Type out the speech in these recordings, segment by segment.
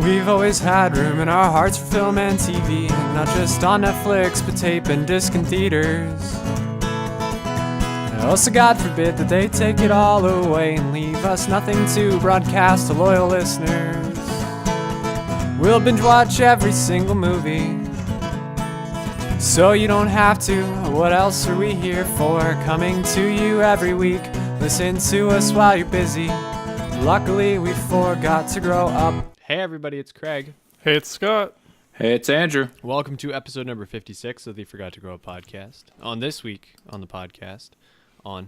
We've always had room in our hearts for film and TV, not just on Netflix, but tape and disc and theaters. Also, God forbid that they take it all away and leave us nothing to broadcast to loyal listeners. We'll binge watch every single movie, so you don't have to. What else are we here for? Coming to you every week. Listen to us while you're busy. Luckily, we forgot to grow up. Hey everybody, it's Craig. Hey, it's Scott. Hey, it's Andrew. Welcome to episode number 56 of the Forgot to Grow Up podcast. On this week on the podcast, I'm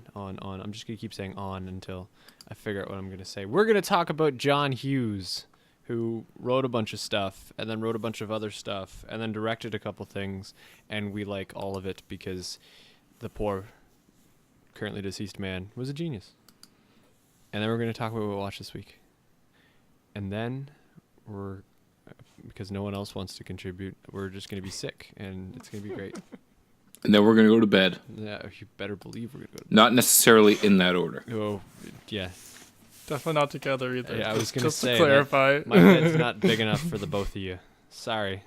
just going to keep saying on until I figure out what I'm going to say. We're going to talk about John Hughes, who wrote a bunch of stuff and then wrote a bunch of other stuff and then directed a couple things, and we like all of it because the poor, currently deceased man was a genius. And then we're going to talk about what we watched this week. And then because no one else wants to contribute, we're just going to be sick, and it's going to be great. And then we're going to go to bed. Yeah, you better believe we're going to go to bed. Not necessarily in that order. Oh, yeah. Definitely not together either. Yeah, I was going to say, just to clarify. my bed's not big enough for the both of you. Sorry.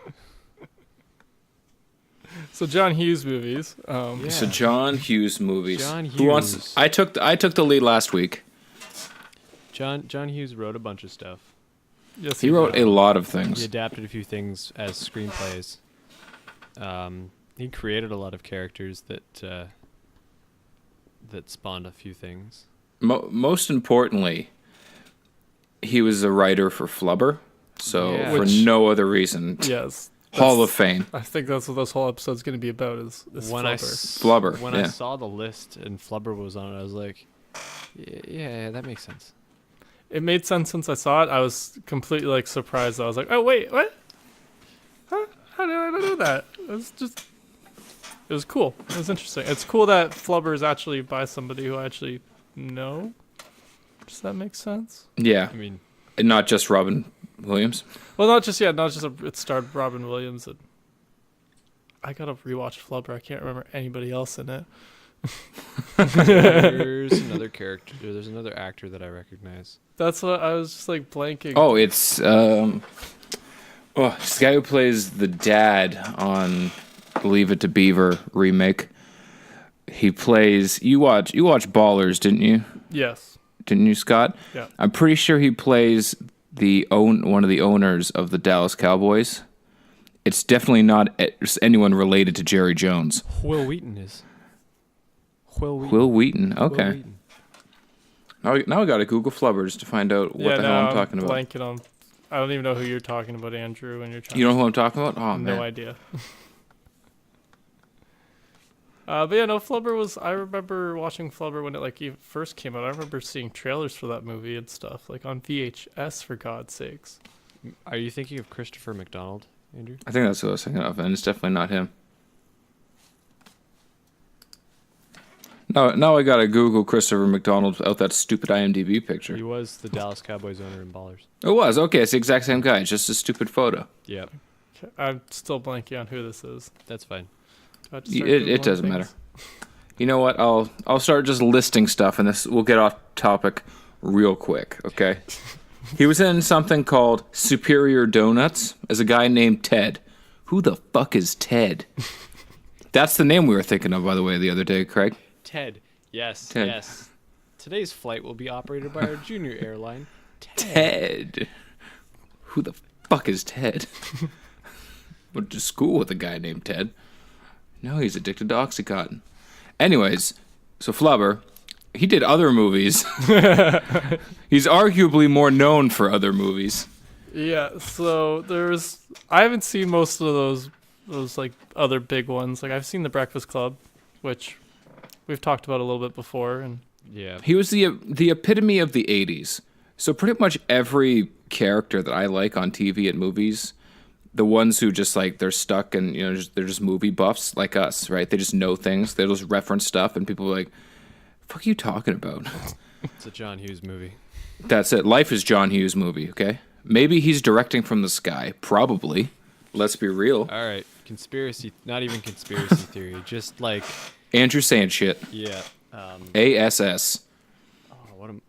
So John Hughes movies. Yeah. So John Hughes movies. John Hughes. Who wants? I took the lead last week. John Hughes wrote a bunch of stuff. Yes, He wrote a lot of He things. adapted a few things as screenplays. He created a lot of characters that spawned a few things. Most importantly, he was a writer for Flubber. So Yeah. for no other reason, Yes. Hall of Fame. I think that's what this whole episode's going to be about is When I Flubber. Flubber, When yeah. I saw the list and Flubber was on it, I was like, yeah, that makes sense. It made sense since I saw it. I was completely surprised. I was like, oh, wait, what? Huh? How did I know that? It was cool. It was interesting. It's cool that Flubber is actually by somebody who I actually know. Does that make sense? Yeah, I mean, and not just Robin Williams. Well, it starred Robin Williams. And I gotta rewatch Flubber. I can't remember anybody else in it. there's another character. There's another actor that I recognize. That's what I was just blanking. Oh, it's this guy who plays the dad on Leave It to Beaver remake. He plays. You watch Ballers, didn't you? Yes. Didn't you, Scott? Yeah. I'm pretty sure he plays one of the owners of the Dallas Cowboys. It's definitely not anyone related to Jerry Jones. Will Wheaton is. Will Wheaton. Okay. Will Wheaton. Now I got to Google Flubbers to find out what the hell I'm talking about. Blanking on. I don't even know who you're talking about, Andrew. When you're trying. You know who I'm talking about? Oh, man. No idea. But yeah, no. Flubber was. I remember watching Flubber when it first came out. I remember seeing trailers for that movie and stuff on VHS. For God's sakes. Are you thinking of Christopher McDonald, Andrew? I think that's what I was thinking of, and it's definitely not him. Now I gotta Google Christopher McDonald without that stupid IMDb picture. He was the Dallas Cowboys owner in Ballers. It was. Okay, it's the exact same guy. It's just a stupid photo. Yep, Okay, I'm still blanking on who this is. that's fine. Do I just start It Googling doesn't things? matter. You know what? I'll start just listing stuff, and we'll get off topic real quick, okay? He was in something called Superior Donuts as a guy named Ted. Who the fuck is Ted? That's the name we were thinking of, by the way, the other day, Craig. Ted. Yes, Ted. yes. Today's flight will be operated by our junior airline, Ted. Who the fuck is Ted? Went to school with a guy named Ted. No, he's addicted to Oxycontin. Anyways, so Flubber, he did other movies. He's arguably more known for other movies. Yeah. So I haven't seen most of those other big ones. I've seen The Breakfast Club, which we've talked about a little bit before, and Yeah. He was the epitome of the 80s. So pretty much every character that I like on TV and movies, the ones who just they're stuck and they're just movie buffs like us, right? They just know things. They just reference stuff, and people are like, "Fuck, you talking about?" It's a John Hughes movie. That's it. Life is John Hughes movie. Okay, maybe he's directing from the sky. Probably. Let's be real. All right, not even conspiracy theory, just Andrew saying shit. yeah. ASS.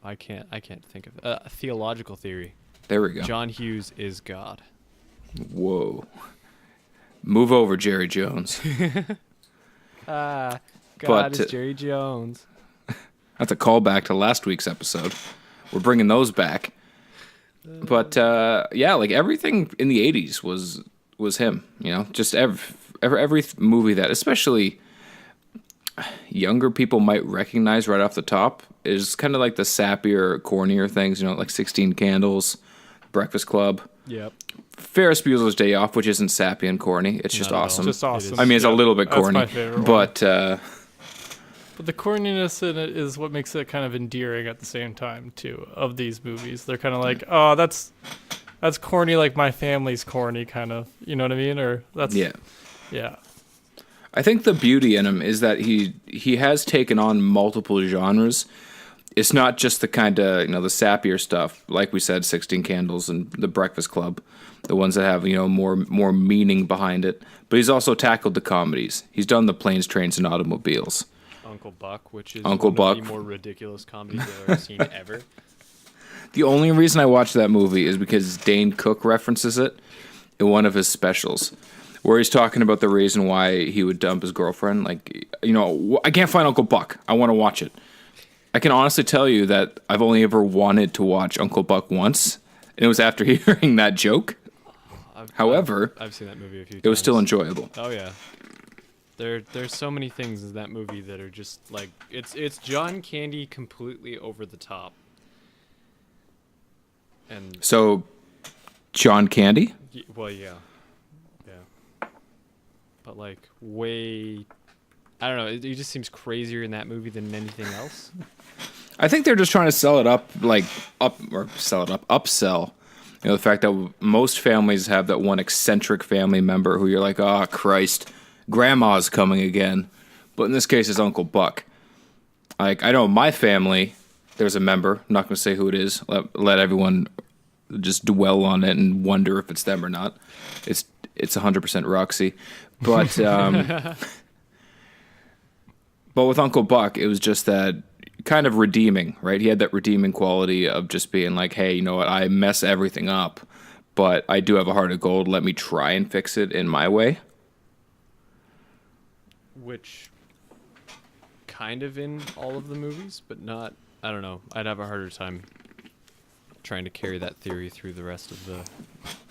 I can't think of a theological theory. There we go. John Hughes is God. Whoa. Move over, Jerry Jones. God But, is Jerry Jones. That's a callback to last week's episode. We're bringing those back. But yeah, like everything in the 80s was him, you know? Just every movie that especially younger people might recognize right off the top is kind of like the sappier, cornier things, you know, like 16 Candles, Breakfast Club. Yep. Ferris Bueller's Day Off, which isn't sappy and corny. It's just Not at all. awesome. Just awesome. I mean, it's a little bit That's corny, my favorite one. but But the corniness in it is what makes it kind of endearing at the same time too. Of these movies, they're kind of like, oh, that's corny, like my family's corny, kind of. You know what I mean? Or that's yeah. I think the beauty in him is that he has taken on multiple genres. It's not just the kind of, you know, the sappier stuff, like we said, 16 Candles and The Breakfast Club, the ones that have, you know, more meaning behind it. But he's also tackled the comedies. He's done the Planes, Trains, and Automobiles. Uncle Buck, which is Uncle one Buck. of the more ridiculous comedies I've ever seen ever. The only reason I watched that movie is because Dane Cook references it in one of his specials, where he's talking about the reason why he would dump his girlfriend. Like, you know, I can't find Uncle Buck. I want to watch it. I can honestly tell you that I've only ever wanted to watch Uncle Buck once, and it was after hearing that joke. However, I've seen that movie a few times. it was still enjoyable. Oh yeah. There's so many things in that movie that are just like it's John Candy completely over the top. And So, John Candy? well, yeah. But like way, I don't know. He just seems crazier in that movie than anything else. I think they're just trying to sell it up, upsell. You know, the fact that most families have that one eccentric family member who you're like, oh, Christ, grandma's coming again. But in this case, it's Uncle Buck. Like, I know in my family, there's a member. I'm not going to say who it is. Let everyone just dwell on it and wonder if it's them or not. It's 100% Roxy. But but with Uncle Buck, it was just that kind of redeeming, right? He had that redeeming quality of just being like, hey, you know what? I mess everything up, but I do have a heart of gold. Let me try and fix it in my way. Which kind of in all of the movies, but not, I don't know. I'd have a harder time trying to carry that theory through the rest of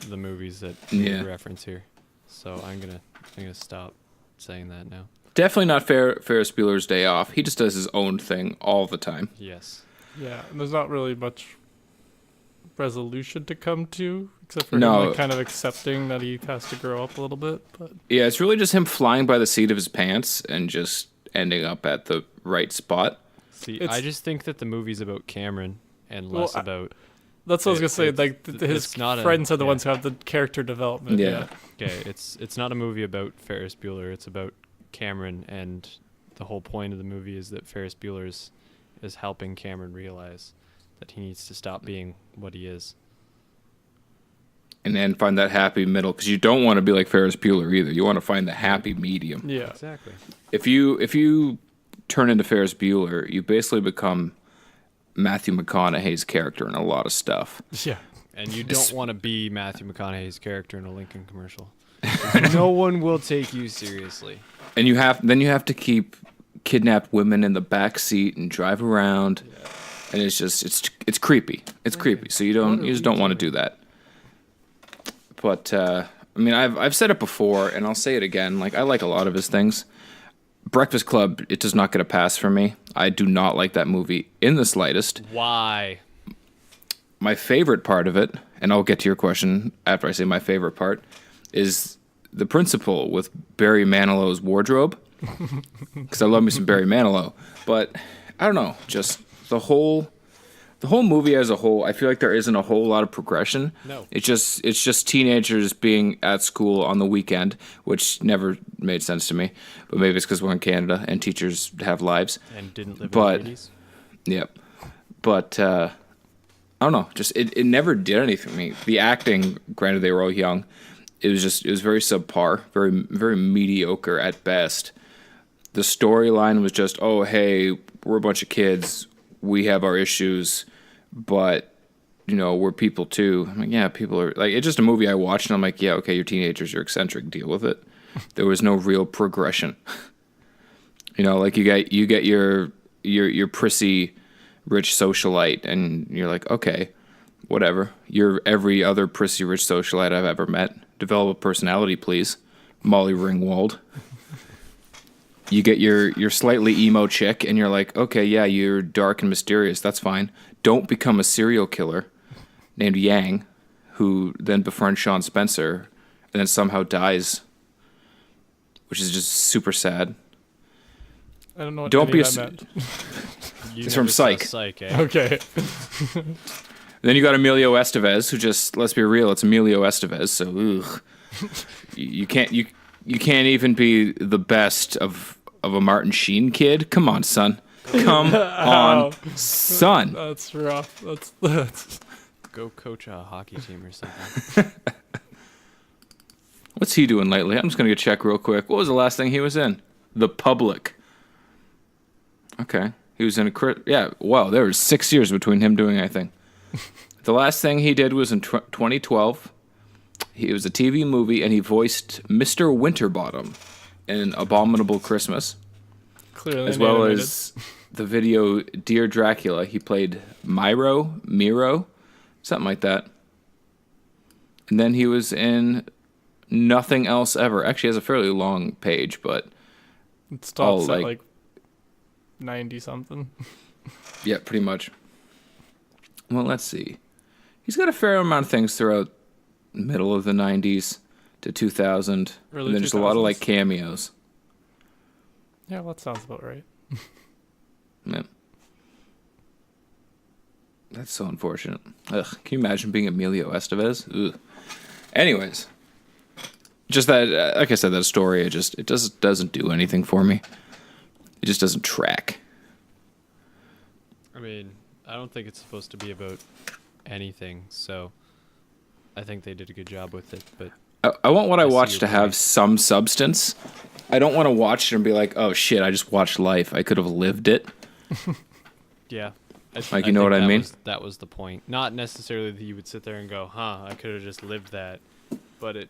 the movies that we reference here. So I'm gonna stop saying that now. Definitely not Ferris Bueller's Day Off. He just does his own thing all the time. Yes. Yeah, and there's not really much resolution to come to, except for No. him like kind of accepting that he has to grow up a little bit. But Yeah, it's really just him flying by the seat of his pants and just ending up at the right spot. See, It's- I just think that the movie's about Cameron and less Well, about. that's what I was gonna say. It's- Like his it's not a- friends are the yeah. ones who have the character development. Yeah. Okay, it's not a movie about Ferris Bueller. It's about Cameron, and the whole point of the movie is that Ferris Bueller is helping Cameron realize that he needs to stop being what he is. And then find that happy middle, because you don't want to be like Ferris Bueller either. You want to find the happy medium. Yeah. Exactly. If you turn into Ferris Bueller, you basically become Matthew McConaughey's character in a lot of stuff. Yeah. And you don't want to be Matthew McConaughey's character in a Lincoln commercial. No one will take you seriously. And you have to keep kidnapped women in the back seat and drive around, and it's just it's creepy. It's creepy. So you just don't want to do that. But I mean, I've said it before, and I'll say it again. Like, I like a lot of his things. Breakfast Club, it does not get a pass for me. I do not like that movie in the slightest. Why? My favorite part of it, and I'll get to your question after I say my favorite part, is the principal with Barry Manilow's wardrobe. Because I love me some Barry Manilow. But I don't know, just the whole movie as a whole, I feel like there isn't a whole lot of progression. No. It's just teenagers being at school on the weekend, which never made sense to me. But maybe it's because we're in Canada and teachers have lives. And didn't live But- in the 80s? Yep. But I don't know. Just it never did anything for me. The acting, granted they were all young, it was very subpar, very very mediocre at best. The storyline was just, oh hey, we're a bunch of kids, we have our issues, but we're people too. I'm like, yeah, people are like, it's just a movie I watched and I'm like, yeah, okay, you're teenagers, you're eccentric, deal with it. There was no real progression. Like you get your prissy rich socialite and you're like, okay, whatever. You're every other prissy rich socialite I've ever met. Develop a personality, please. Molly Ringwald. You get your slightly emo chick and you're like, okay, yeah, you're dark and mysterious. That's fine. Don't become a serial killer named Yang, who then befriends Sean Spencer and then somehow dies, which is just super sad. I don't know what Don't be that meant. It's from Psych. Psych, eh? Okay. Then you got Emilio Estevez, who just, let's be real, it's Emilio Estevez, so ugh. you can't even be the best of a Martin Sheen kid. Come on, son. Come on, son. That's rough. That's Go coach a hockey team or something. What's he doing lately? I'm just gonna go check real quick. What was the last thing he was in? The Public. Okay, he was in yeah. Wow, there was 6 years between him doing anything. The last thing he did was in 2012. It was a TV movie, and he voiced Mr. Winterbottom in Abominable Christmas, clearly as well animated. as the video Dear Dracula. He played Miro, something like that. And then he was in nothing else ever. Actually, he has a fairly long page, but It stops all, at like- 90 something. yeah, pretty much. Well, let's see. He's got a fair amount of things throughout middle of the 90s to 2000. Early And then just a lot of 2000s. like cameos. Yeah, well, that sounds about right. Yeah. That's so unfortunate. Ugh, can you imagine being Emilio Estevez? Ugh. Anyways, just that, like I said, that story, it just doesn't do anything for me. It just doesn't track. I mean, I don't think it's supposed to be about anything, so I think they did a good job with it. But I want what I I see watch your to have point. some substance. I don't want to watch it and be like, oh shit, I just watched life. I could have lived it. yeah, Like, you know what I mean? That was the point. Not necessarily that you would sit there and go, "Huh, I could have just lived that," but it.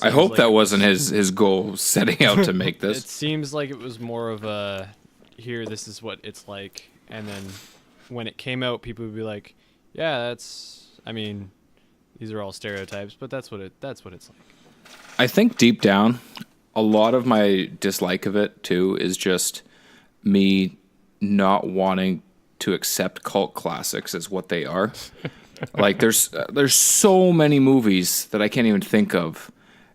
I seems hope like that it wasn't his goal setting out to make It this. seems like it was more of a, here, this is what it's like, and then when it came out, people would be like, "Yeah, that's. I mean, these are all stereotypes, but that's what it's like." I think deep down, a lot of my dislike of it too is just me not wanting to accept cult classics as what they are. Like there's so many movies that I can't even think of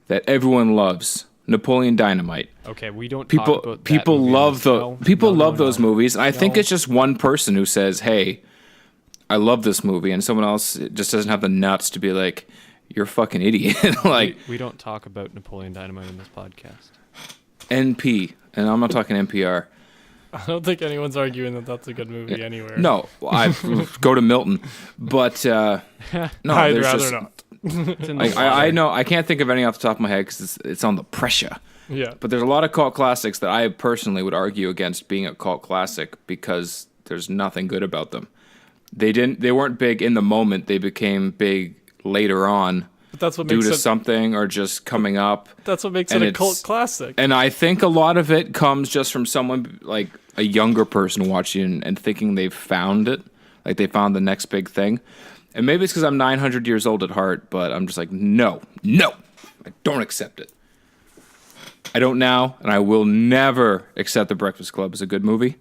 that everyone loves. Napoleon Dynamite. Okay, we don't talk People about that people movie love on the this- people no, love those no. movies, and I think No. it's just one person who says, "Hey, I love this movie," and someone else just doesn't have the nuts to be like, "You're a fucking idiot." Like we don't talk about Napoleon Dynamite in this podcast. NP, and I'm not talking NPR. I don't think anyone's arguing that that's a good movie anywhere. No, I go to Milton, but no, I'd there's rather just, not. It's in the I water. know I can't think of any off the top of my head because it's on the pressure. Yeah. But there's a lot of cult classics that I personally would argue against being a cult classic because there's nothing good about them. They weren't big in the moment. They became big later on But that's what due makes to it something or just coming up. that's what makes and it a it's- cult classic. And I think a lot of it comes just from someone like a younger person watching and thinking they've found it, like they found the next big thing. And maybe it's because I'm 900 years old at heart, but I'm just like, no, I don't accept it. I don't now, and I will never accept The Breakfast Club as a good movie.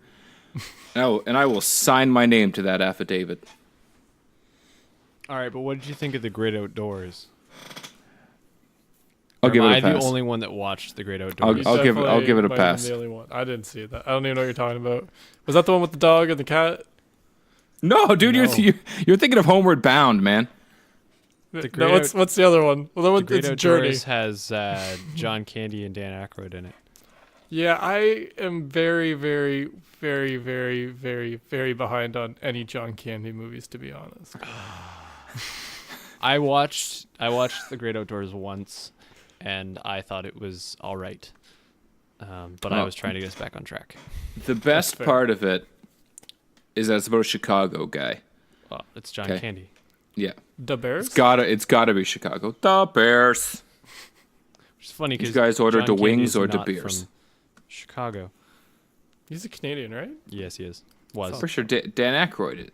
And I will sign my name to that affidavit. All right, but what did you think of The Great Outdoors? I'll Or give am it a I pass. the only one that watched The Great You Outdoors? I'll give it definitely a might have been pass. The only one. I didn't see that. I don't even know what you're talking about. Was that the one with the dog and the cat? No, dude, No. you're thinking of Homeward Bound, man. The No, Great what's the other one? Well, the The one Great it's Journey. Outdoors has John Candy and Dan Aykroyd in it. Yeah, I am very, very, very, very, very, very behind on any John Candy movies, to be honest. I watched The Great Outdoors once, and I thought it was all right. But I Oh. was trying to get us back on track. The best fair. part of it is that it's about a Chicago guy. Well, it's John Okay. Candy. Yeah. The Bears? It's gotta be Chicago. The Bears. Which is funny because You guys ordered John the wings Candy's or the not beers? from Chicago. He's a Canadian, right? Yes, he is. Was. For sure, Dan Aykroyd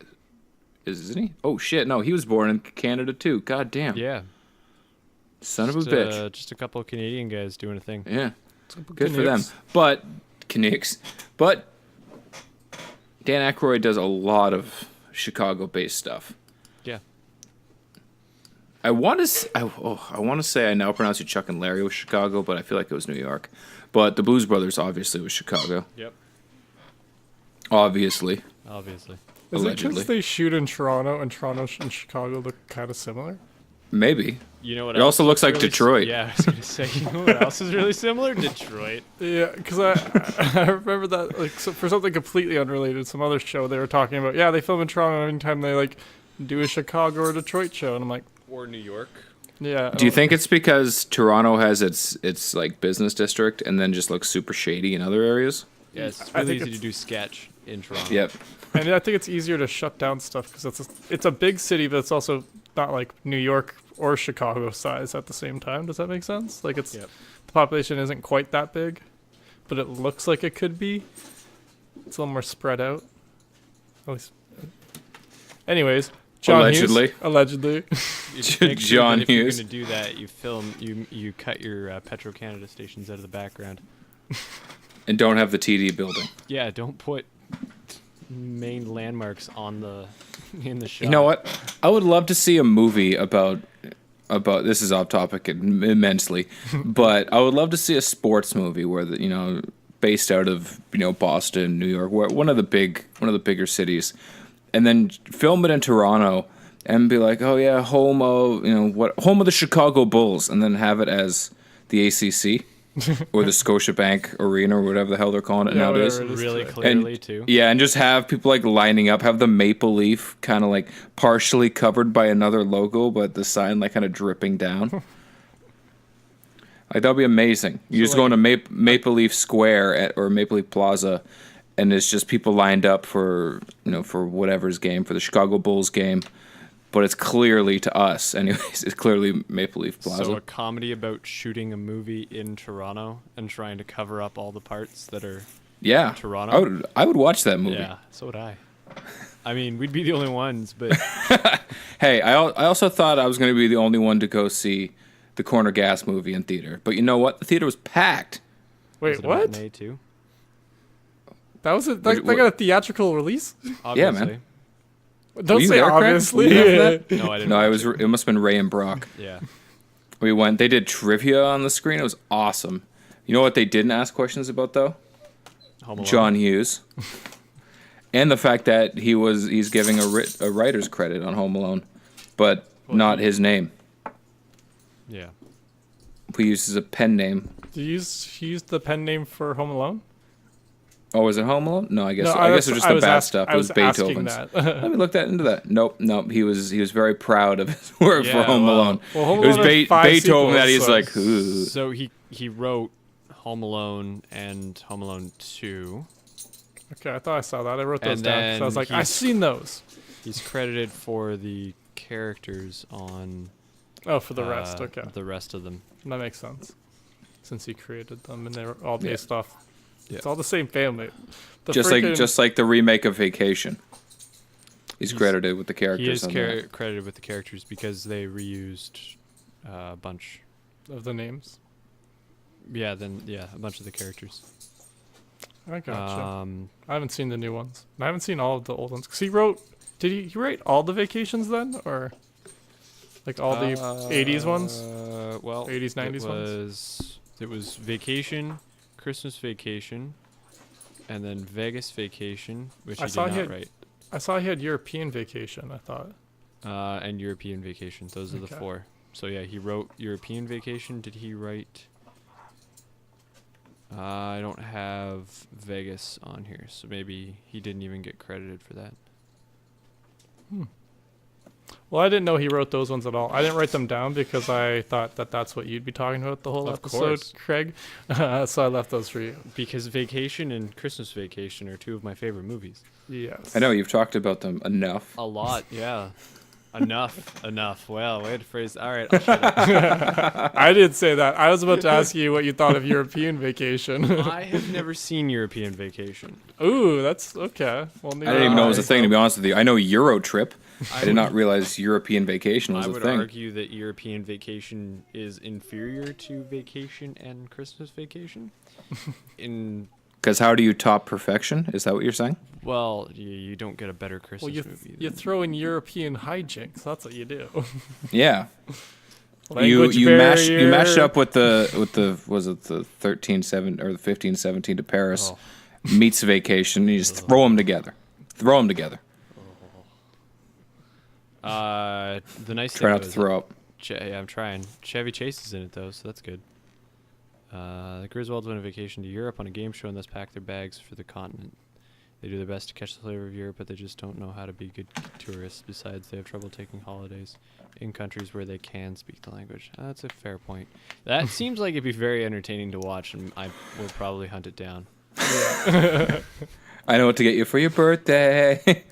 isn't he? Oh shit, no, he was born in Canada too. God damn. Yeah. Son of a bitch. Just a couple of Canadian guys doing a thing. Yeah. Good for them. Canucks. But Canucks. But Dan Aykroyd does a lot of Chicago-based stuff. Yeah. I want to say I now pronounce it Chuck and Larry was Chicago, but I feel like it was New York. But the Blues Brothers obviously was Chicago. Yep. Obviously. Obviously. Is it Allegedly. because they shoot in Toronto and Toronto and Chicago look kind of similar? Maybe. You know what? It else also looks like really Detroit. Yeah, I was gonna say. You know what else is really similar? Detroit. Yeah, because I remember that like for something completely unrelated, some other show they were talking about. Yeah, they film in Toronto anytime they like do a Chicago or Detroit show, and I'm like, Or New York. yeah. Do you think it's because Toronto has its like business district and then just looks super shady in other areas? Yeah, it's I really think easy to do sketch in Toronto. Yep. And I think it's easier to shut down stuff because it's a big city, but it's also not like New York or Chicago size at the same time. Does that make sense? Like Yep. the population isn't quite that big, but it looks like it could be. It's a little more spread out. At least. Anyways, John Allegedly. Hughes, allegedly. You just make sure John that if you're Hughes. gonna do that, you cut your Petro Canada stations out of the background. And don't have the TD building. Yeah, don't put main landmarks on in the shot. You know what? I would love to see a movie about this is off topic immensely, but I would love to see a sports movie where based out of Boston, New York, one of the bigger cities, and then film it in Toronto and be like, oh yeah, home of the Chicago Bulls, and then have it as the ACC. Or the Scotiabank Arena or whatever the hell they're calling it Yeah, nowadays. whatever it is Really today. clearly too. Yeah, and just have people like lining up, have the maple leaf kind of like partially covered by another logo, but the sign like kind of dripping down. Like that'd be amazing. You just go into Maple Leaf Square or Maple Leaf Plaza, and it's just people lined up for for whatever's game, for the Chicago Bulls game. But it's clearly to us, anyways. It's clearly Maple Leaf Plaza. So a comedy about shooting a movie in Toronto and trying to cover up all the parts that are yeah, Toronto. I would watch that movie. Yeah, so would I. I mean, we'd be the only ones, but Hey, I also thought I was going to be the only one to go see the Corner Gas movie in theater. But you know what? The theater was packed. Wait, was it a what? matinee too? That was they got a theatrical release? Obviously. man. Don't you say there, Craig? obviously. Were you there for that? No, I didn't. No, watch it must have been Ray and Brock. Yeah. We went. They did trivia on the screen. It was awesome. You know what they didn't ask questions about though? Home Alone. John Hughes, and the fact that he's giving a writer's credit on Home Alone, but not his name. Yeah. He uses a pen name. Did you use the pen name for Home Alone? Oh, was it Home Alone? No, I guess No, I guess it was just the bad stuff. It I was was asking Beethoven's. that. Let me look into that. Nope. He was very proud of his work for Yeah, Home well, Alone. Well, Home It was Alone had 5 Beethoven that sequels, he's so- like, ooh. So he wrote Home Alone and Home Alone 2. Okay, I thought I saw that. I wrote those And down. So I then was like, I've he's- seen those. He's credited for the characters on Oh, for the rest. Okay, the rest of them. that makes sense. Since he created them and they're all based Yeah. off. It's all the same family. The Just freaking- like the remake of Vacation. He's credited with the characters. He is on that. credited with the characters because they reused a bunch. of the names. Yeah, a bunch of the characters. I gotcha. Um, I haven't seen the new ones. I haven't seen all of the old ones. Cause he wrote. Did he write all the Vacations then, or like all the '80s ones? Well, 80s, 90s ones? It was Vacation, Christmas Vacation, and then Vegas Vacation, which I he saw did he not had- write, I saw he had European Vacation. I thought. and European Vacation. Those are the Okay. 4. So yeah, he wrote European Vacation. Did he write? I don't have Vegas on here, so maybe he didn't even get credited for that. Well, I didn't know he wrote those ones at all. I didn't write them down because I thought that that's what you'd be talking about the whole Of episode, course. Craig. So I left those for you. Because Vacation and Christmas Vacation are 2 of my favorite movies. Yes. I know you've talked about them enough. A lot, yeah. Enough. Well, way to phrase. All right, I'll shut up. I didn't say that. I was about to ask you what you thought of European Vacation. I have never seen European Vacation. Ooh, that's okay. Well, I didn't even know it was a thing, to be honest with you. I know Euro Trip. I did not realize European Vacation was I a would thing. argue that European Vacation is inferior to Vacation and Christmas Vacation. Because how do you top perfection? Is that what you're saying? Well, you don't get a better Christmas movie. You throw in European hijinks. That's what you do. Yeah. Language you barrier. mashed up with the was it the 13-7 or the 15-17 to Paris meets Vacation. You just throw them together. The nice Try thing not to was throw up. yeah, I'm trying. Chevy Chase is in it though, so that's good. The Griswolds went on vacation to Europe on a game show and thus packed their bags for the continent. They do their best to catch the flavor of Europe, but they just don't know how to be good tourists. Besides, they have trouble taking holidays in countries where they can speak the language. That's a fair point. That seems like it'd be very entertaining to watch, and I will probably hunt it down. I know what to get you for your birthday.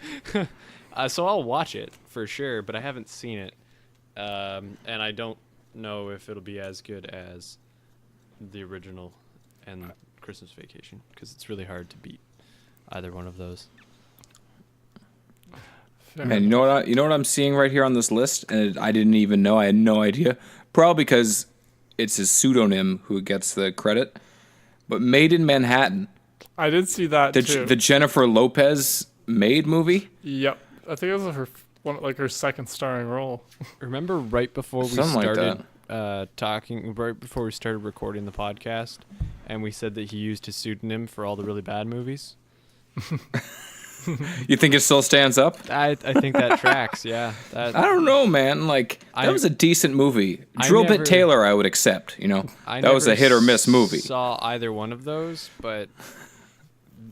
So I'll watch it for sure, but I haven't seen it, and I don't know if it'll be as good as the original and Christmas Vacation, because it's really hard to beat either one of those. Man, you know what I'm seeing right here on this list, and I didn't even know. I had no idea. Probably because it's his pseudonym who gets the credit. But Made in Manhattan, I did see that too. the Jennifer Lopez Made movie. Yep, I think it was her second starring role. Remember right before we Something like started talking, right before we started recording the podcast, and we said that he used his pseudonym for all the really bad movies? You think it still stands up? I think that tracks, yeah. I don't know, man. Like, that was a decent movie. Drill Bit Taylor, I would accept, you know. That was a hit or miss movie. I saw either one of those, but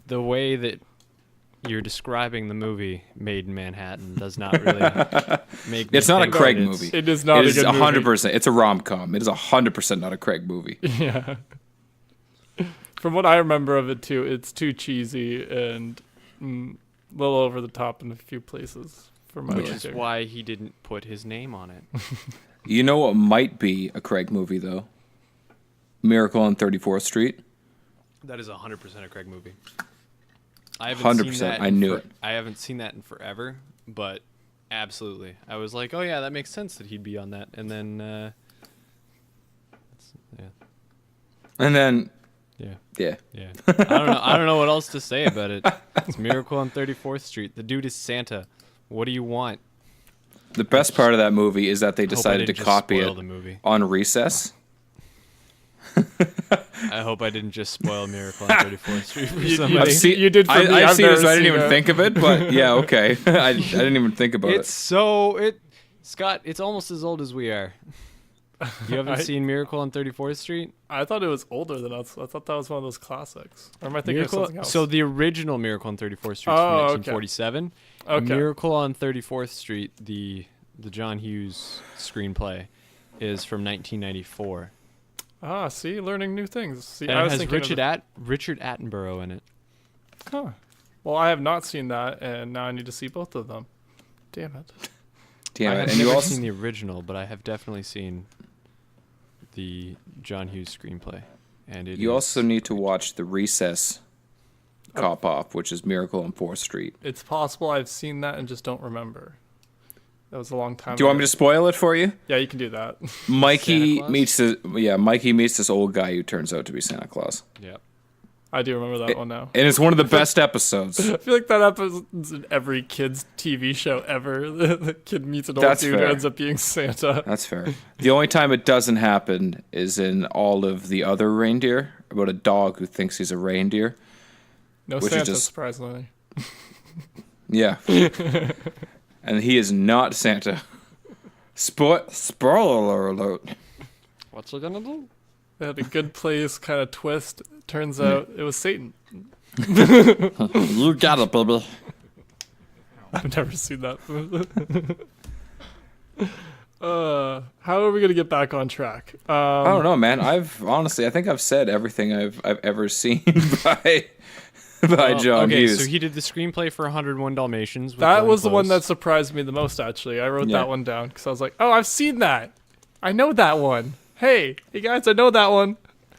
the way that you're describing the movie Made in Manhattan does not really make me It's not a think Craig that movie. It is not a good movie. 100%. It's a rom-com. It is 100% not a Craig movie. Yeah. From what I remember of it too, it's too cheesy and a little over the top in a few places for my Which liking. is why he didn't put his name on it. You know what might be a Craig movie, though? Miracle on 34th Street. That is 100% a Craig movie. I haven't 100%. seen that I knew it. I haven't seen that in forever, but absolutely. I was like, oh yeah, that makes sense that he'd be on that. And then, yeah. And then, Yeah. I don't know what else to say about it. It's Miracle on 34th Street. The dude is Santa. What do you want? the best part of that movie is that they decided to copy it the movie. on Recess. I hope I didn't just spoil Miracle on 34th Street for somebody. I've seen, You did for me. I've I've seen it, never so I didn't seen even it. think of it, but yeah, okay. I didn't even think about It's Scott, it's almost as old as we are. You haven't seen Miracle on 34th Street? I thought it was older than us. I thought that was one of those classics. Or am I thinking of something else? So the original Miracle on 34th Street Oh, from okay. 1947. Okay. Miracle on 34th Street, the John Hughes screenplay, is from 1994. Ah, see, learning new things. See, And I it was has thinking Richard Attenborough in it. Huh. Well, I have not seen that, and now I need to see both of them. Damn it. Damn I it. have And never you also seen the original, but I have definitely seen the John Hughes screenplay. And you also need to watch the Recess Cop Off, which is Miracle on 4th Street. It's possible I've seen that and just don't remember. That was a long time Do you want me to spoil it for you? Yeah, you can do that. Mikey Santa Claus? Mikey meets this old guy who turns out to be Santa Claus. Yep. I do remember that one now. And it's one of the best episodes. I feel like that episode's in every kid's TV show ever. The kid meets an old That's dude who fair. ends up being Santa. That's fair. The only time it doesn't happen is in all of the other reindeer, about a dog who thinks he's a reindeer. No Which is Santa, just- surprisingly. Yeah. And he is not Santa. Spoiler alert. What's it gonna do? They had a good place kind of twist. Turns out it was Satan. You got it, baby. I've never seen that. How are we gonna get back on track? I don't know, man. I think I've said everything I've ever seen by by John okay, Hughes. so he did the screenplay for 101 Dalmatians. With That Glenn was the one that Close. surprised me the most, actually. I wrote Yeah. that one down because I was like, oh, I've seen that. I know that one. Hey guys, I know that one.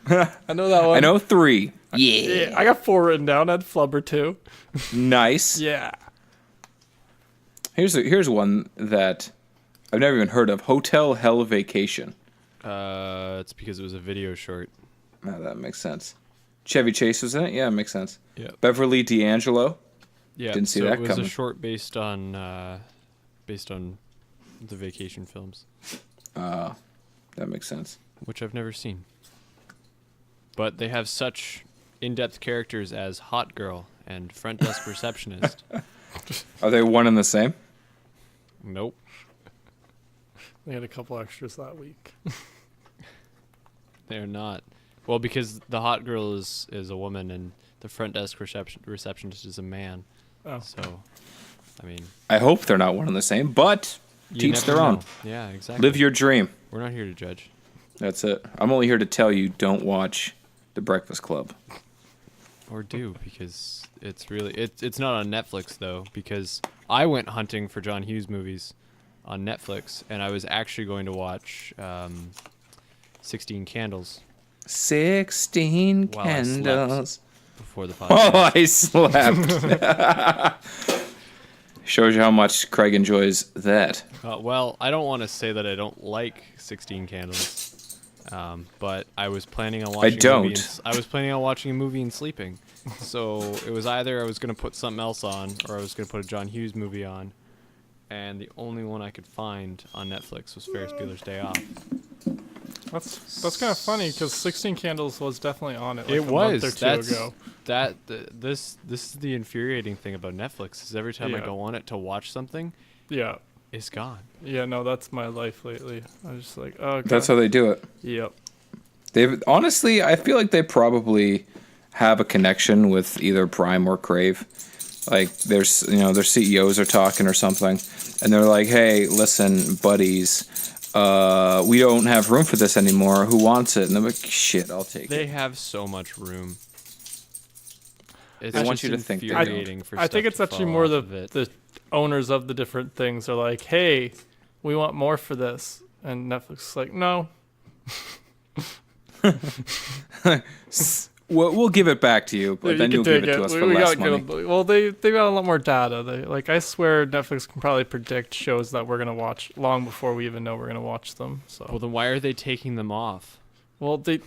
I know that one. I know 3. Yeah, I got 4 written down. I had Flubber too. Nice. Yeah. Here's one that I've never even heard of. Hotel Hell Vacation. It's because it was a video short. Oh, that makes sense. Chevy Chase was in it? Yeah, it makes sense. Yeah. Beverly D'Angelo. Yeah. Didn't see so that it was coming. a short based on the vacation films, That makes sense. which I've never seen. But they have such in-depth characters as Hot Girl and Front Desk Receptionist. Are they one and the same? Nope. They had a couple extras that week. They're not. Well, because the Hot Girl is a woman and the Front Desk Receptionist is a man. Oh. So, I mean, I hope they're not one and the same, but you teach never their own. know. Yeah, exactly. Live your dream. We're not here to judge. That's it. I'm only here to tell you don't watch The Breakfast Club. Or do, because it's really it's not on Netflix though, because I went hunting for John Hughes movies on Netflix, and I was actually going to watch 16 Candles 16 While I slept. candles. before the Oh, podcast. I slept. Shows you how much Craig enjoys that. Well, I don't want to say that I don't like 16 Candles, but I was planning on watching. I was planning on watching a movie and sleeping, so it was either I was going to put something else on, or I was going to put a John Hughes movie on, and the only one I could find on Netflix was Ferris Bueller's Day Off. That's kind of funny because 16 Candles was definitely on it. Like It a was. month or two That's ago. this is the infuriating thing about Netflix is every time I Yeah. go on it to watch something, Yeah. it's gone. Yeah. No, that's my life lately. I'm just like, oh. God. That's how they do it. Yep. They've honestly, I feel like they probably have a connection with either Prime or Crave. Like there's, their CEOs are talking or something, and they're like, "Hey, listen, buddies, we don't have room for this anymore. Who wants it?" And they're like, "Shit, I'll take They it." have so much room. It's They want just you to think they do. infuriating for I think stuff it's to actually fall more off of it. the owners of the different things are like, hey, we want more for this, and Netflix is like, no. We'll give it back to you, but then you'll give it to us for less money. Well, they got a lot more data. I swear Netflix can probably predict shows that we're gonna watch long before we even know we're gonna watch them. So Well, then why are they taking them off? well, they're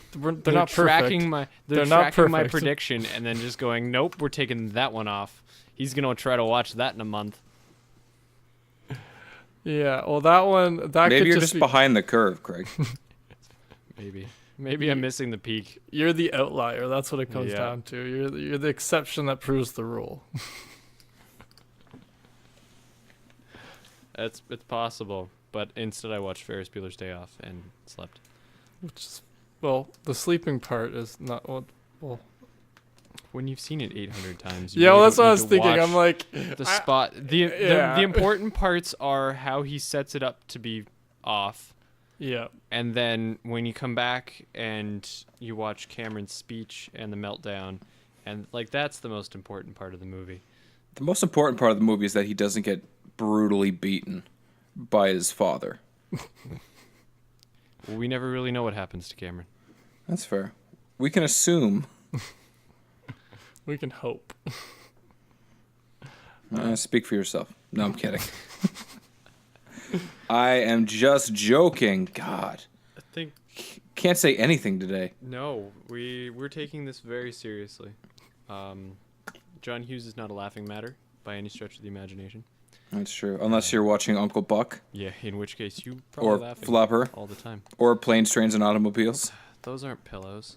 not tracking perfect. they're not tracking my perfect. prediction and then just going, nope, we're taking that one off. He's gonna try to watch that in a month. Yeah, well, that one Maybe could you're just just be, behind the curve, Craig. Maybe I'm missing the peak. You're the outlier. That's what it comes Yeah. down to. You're the exception that proves the rule. It's possible, but instead I watched Ferris Bueller's Day Off and slept. Which is, well, the sleeping part is not well. When you've seen it 800 times, Yeah, really well, that's don't what I need was to thinking. watch I'm like, the spot. yeah. The important parts are how he sets it up to be off, yeah, and then when you come back and you watch Cameron's speech and the meltdown, and like that's the most important part of the movie. The most important part of the movie is that he doesn't get brutally beaten by his father. Well, we never really know what happens to Cameron. That's fair. We can assume. we can hope. Speak for yourself. No, I'm kidding. I am just joking. God, I think can't say anything today. no, we're taking this very seriously. John Hughes is not a laughing matter by any stretch of the imagination. That's true. Unless you're watching Uncle Buck Yeah, in which case you or probably laughing Flubber all the time. or Planes, Trains, and Automobiles Those aren't pillows,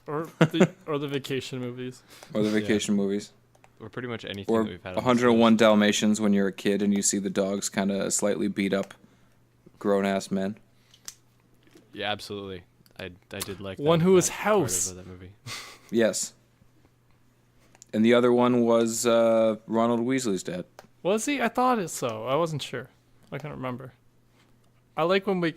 Or the vacation movies. or the vacation movies or pretty much anything or that we've had. On this 101 Dalmatians when you're a kid and you see the dogs kind of slightly beat up grown-ass men. list. Yeah, absolutely. I did like One that, who was that part House. of that movie. Yes. And the other one was Ronald Weasley's dad. Was he? I thought it so. I wasn't sure. I can't remember. I like when we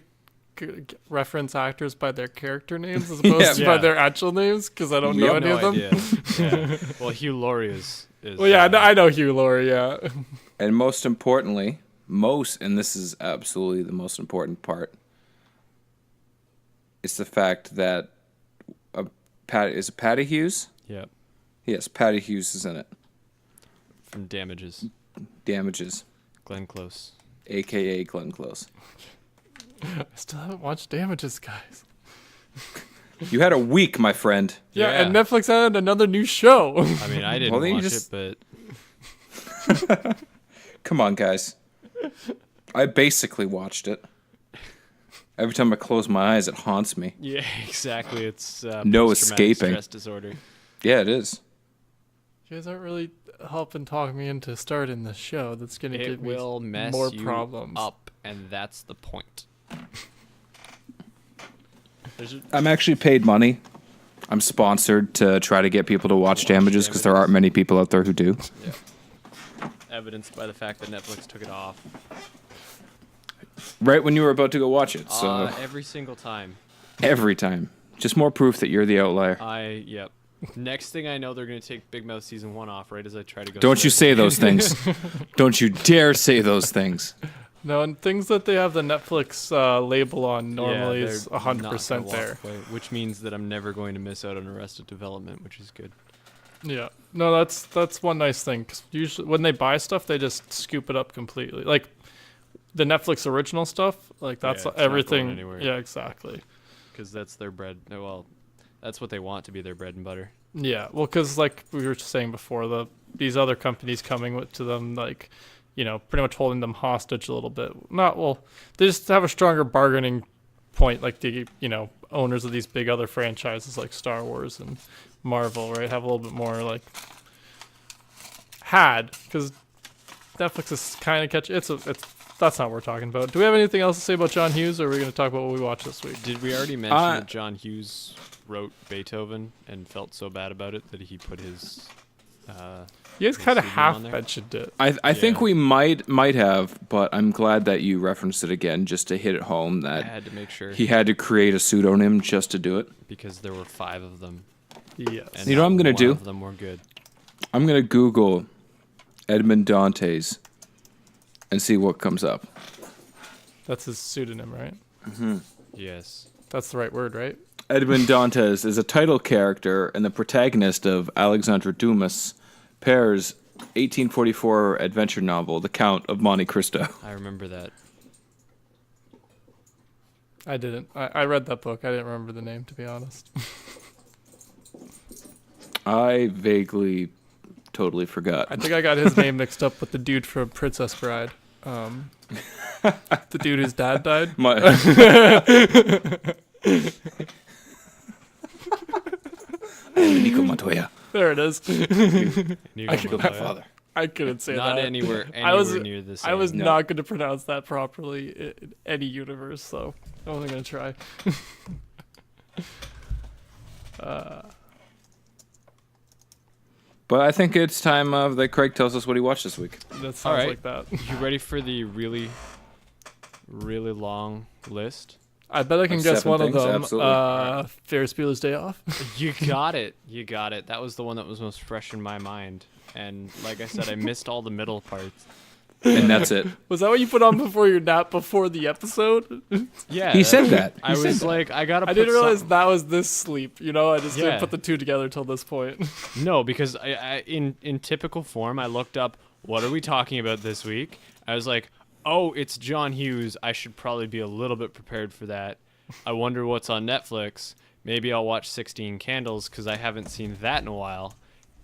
reference actors by their character names as opposed to by Yeah. their actual names because I don't know any of them. Yeah. Well, Hugh Laurie is Well, yeah, I know Hugh Laurie. Yeah. And most importantly, and this is absolutely the most important part, it's the fact that is it Patty Hughes? Yep. Yes, Patty Hughes is in it. From Damages. Damages, Glenn Close. a.k.a. Glenn Close. I still haven't watched Damages, guys. You had a week, my friend. Yeah, Yeah. and Netflix had another new show. I mean, I didn't Well, then you watch just- it, but Come on, guys. I basically watched it. Every time I close my eyes, it haunts me. yeah, exactly. It's No post-traumatic escaping. stress disorder. Yeah, it is. You guys aren't really helping talk me into starting this show. That's going to It give me will mess more you problems. up, and that's the point. I'm actually paid money. I'm sponsored to try to get people to watch Damages because there aren't many people out there who do. Yeah. Evidenced by the fact that Netflix took it off. Right when you were about to go watch it. So Every single time. every time. Just more proof that you're the outlier. Yep. Next thing I know, they're going to take Big Mouth Season 1 off right as I try to go. Don't you start say those things. Don't you dare say those things. No, and things that they have the Netflix label on normally Yeah, is they're 100% not gonna walk there. away, which means that I'm never going to miss out on Arrested Development, which is good. Yeah. No, that's one nice thing. 'Cause usually when they buy stuff, they just scoop it up completely. Like the Netflix original stuff, like that's Yeah, it's not going everything. anywhere. Yeah, exactly. Because that's their bread. Well, that's what they want to be their bread and butter. Yeah, well, because like we were just saying before, these other companies coming to them, like, pretty much holding them hostage a little bit. They just have a stronger bargaining point, like the owners of these big other franchises like Star Wars and Marvel, right? Have a little bit more like because Netflix is kind of catchy. That's not what we're talking about. Do we have anything else to say about John Hughes, or are we going to talk about what we watched this week? Did we already mention that John Hughes wrote Beethoven and felt so bad about it that he put his... You guys kind of pseudonym half on there? mentioned it. I think Yeah. we might have, but I'm glad that you referenced it again just to hit it home I that had to make sure he had to create a pseudonym just to do it. because there were 5 of them. Yes. And You know what I'm not gonna one do? of them were good. I'm going to Google Edmond Dantes and see what comes up. That's his pseudonym, right? Yes. That's the right word, right? Edmond Dantes is a title character and the protagonist of Alexandre Dumas' Pere's 1844 adventure novel, The Count of Monte Cristo. I remember that. I didn't. I read that book. I didn't remember the name, to be honest. I vaguely totally forgot. I think I got his name mixed up with the dude from Princess Bride. The dude whose dad died. Nico Montoya. There it is. Inigo I could- Montoya. Father. I couldn't say Not that. anywhere I was- near the same. I was No. not going to pronounce that properly in any universe, so I wasn't going to try. But I think it's time that Craig tells us what he watched this week. That sounds Alright. like that. You ready for the really, really long list? I bet I can Of guess 7 one things? of them. Absolutely. Ferris Bueller's Day Off. You got it. You got it. That was the one that was most fresh in my mind. And like I said, I missed all the middle parts. And that's it. Was that what you put on before your nap before the episode? Yeah. He said that. I was like, I gotta. I didn't put realize some- that was this sleep. I just Yeah. didn't put the two together till this point. No, because I in typical form, I looked up what are we talking about this week. I was like, oh, it's John Hughes. I should probably be a little bit prepared for that. I wonder what's on Netflix. Maybe I'll watch 16 Candles because I haven't seen that in a while.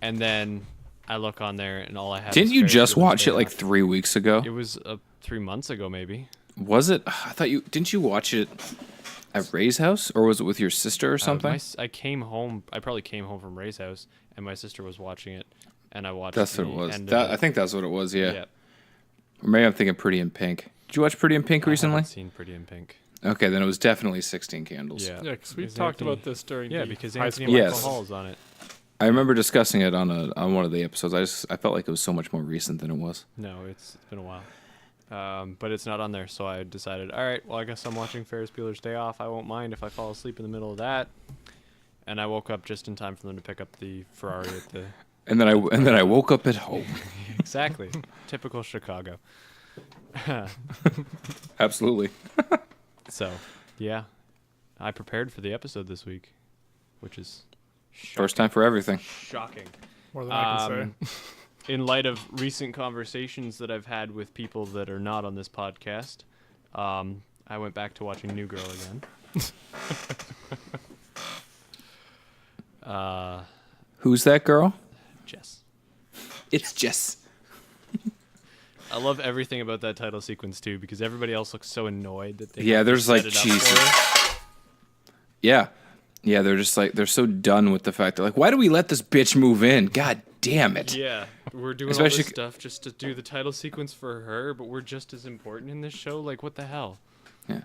And then I look on there and all I have. Didn't is you Ferris just Bueller's watch Day it like Off. 3 weeks ago? It was 3 months ago, maybe. Was it? I thought you didn't you watch it at Ray's house or was it with your sister or something? I came home. I probably came home from Ray's house, and my sister was watching it, and I watched. That's what the it was. end of That, it. I think that's what it was. Yeah. Yeah. Or maybe I'm thinking Pretty in Pink. Did you watch Pretty in Pink I recently? haven't seen Pretty in Pink. Okay, then it was definitely 16 Candles. Yeah. Yeah, because we Because talked Anthony- about this during Yeah, the because high Anthony school. Yes. Michael Hall is on it. I remember discussing it on one of the episodes. I felt like it was so much more recent than it was. No, it's been a while. But it's not on there, so I decided, all right, well, I guess I'm watching Ferris Bueller's Day Off. I won't mind if I fall asleep in the middle of that. And I woke up just in time for them to pick up the Ferrari at the... And then I woke up at home. Exactly. Typical Chicago. Absolutely. So, yeah. I prepared for the episode this week, which is First time for everything. shocking. More than I can say. In light of recent conversations that I've had with people that are not on this podcast, I went back to watching New Girl again. Who's that girl? Jess. It's Jess. I love everything about that title sequence too, because everybody else looks so annoyed that they Yeah, have to there's set like it up Jesus. for her. Yeah. Yeah, they're just like, they're so done with the fact. They're like, why do we let this bitch move in? God damn it. Yeah, we're doing all Especially- this stuff just to do the title sequence for her, but we're just as important in this show. Like, what the hell? Yeah.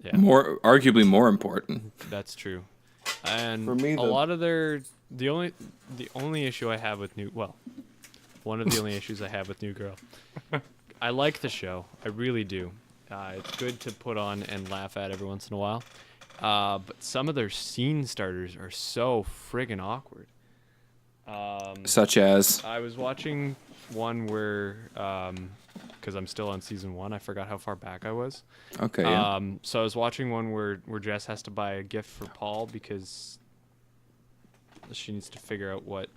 Yeah, Arguably more important. that's true. And For me, a the- lot of the only issue I have with one of the only issues I have with New Girl. I like the show, I really do. It's good to put on and laugh at every once in a while. But some of their scene starters are so friggin' awkward. Such as. I was watching one where, because I'm still on season 1, I forgot how far back I was. Okay, yeah. So I was watching one where Jess has to buy a gift for Paul because she needs to figure out what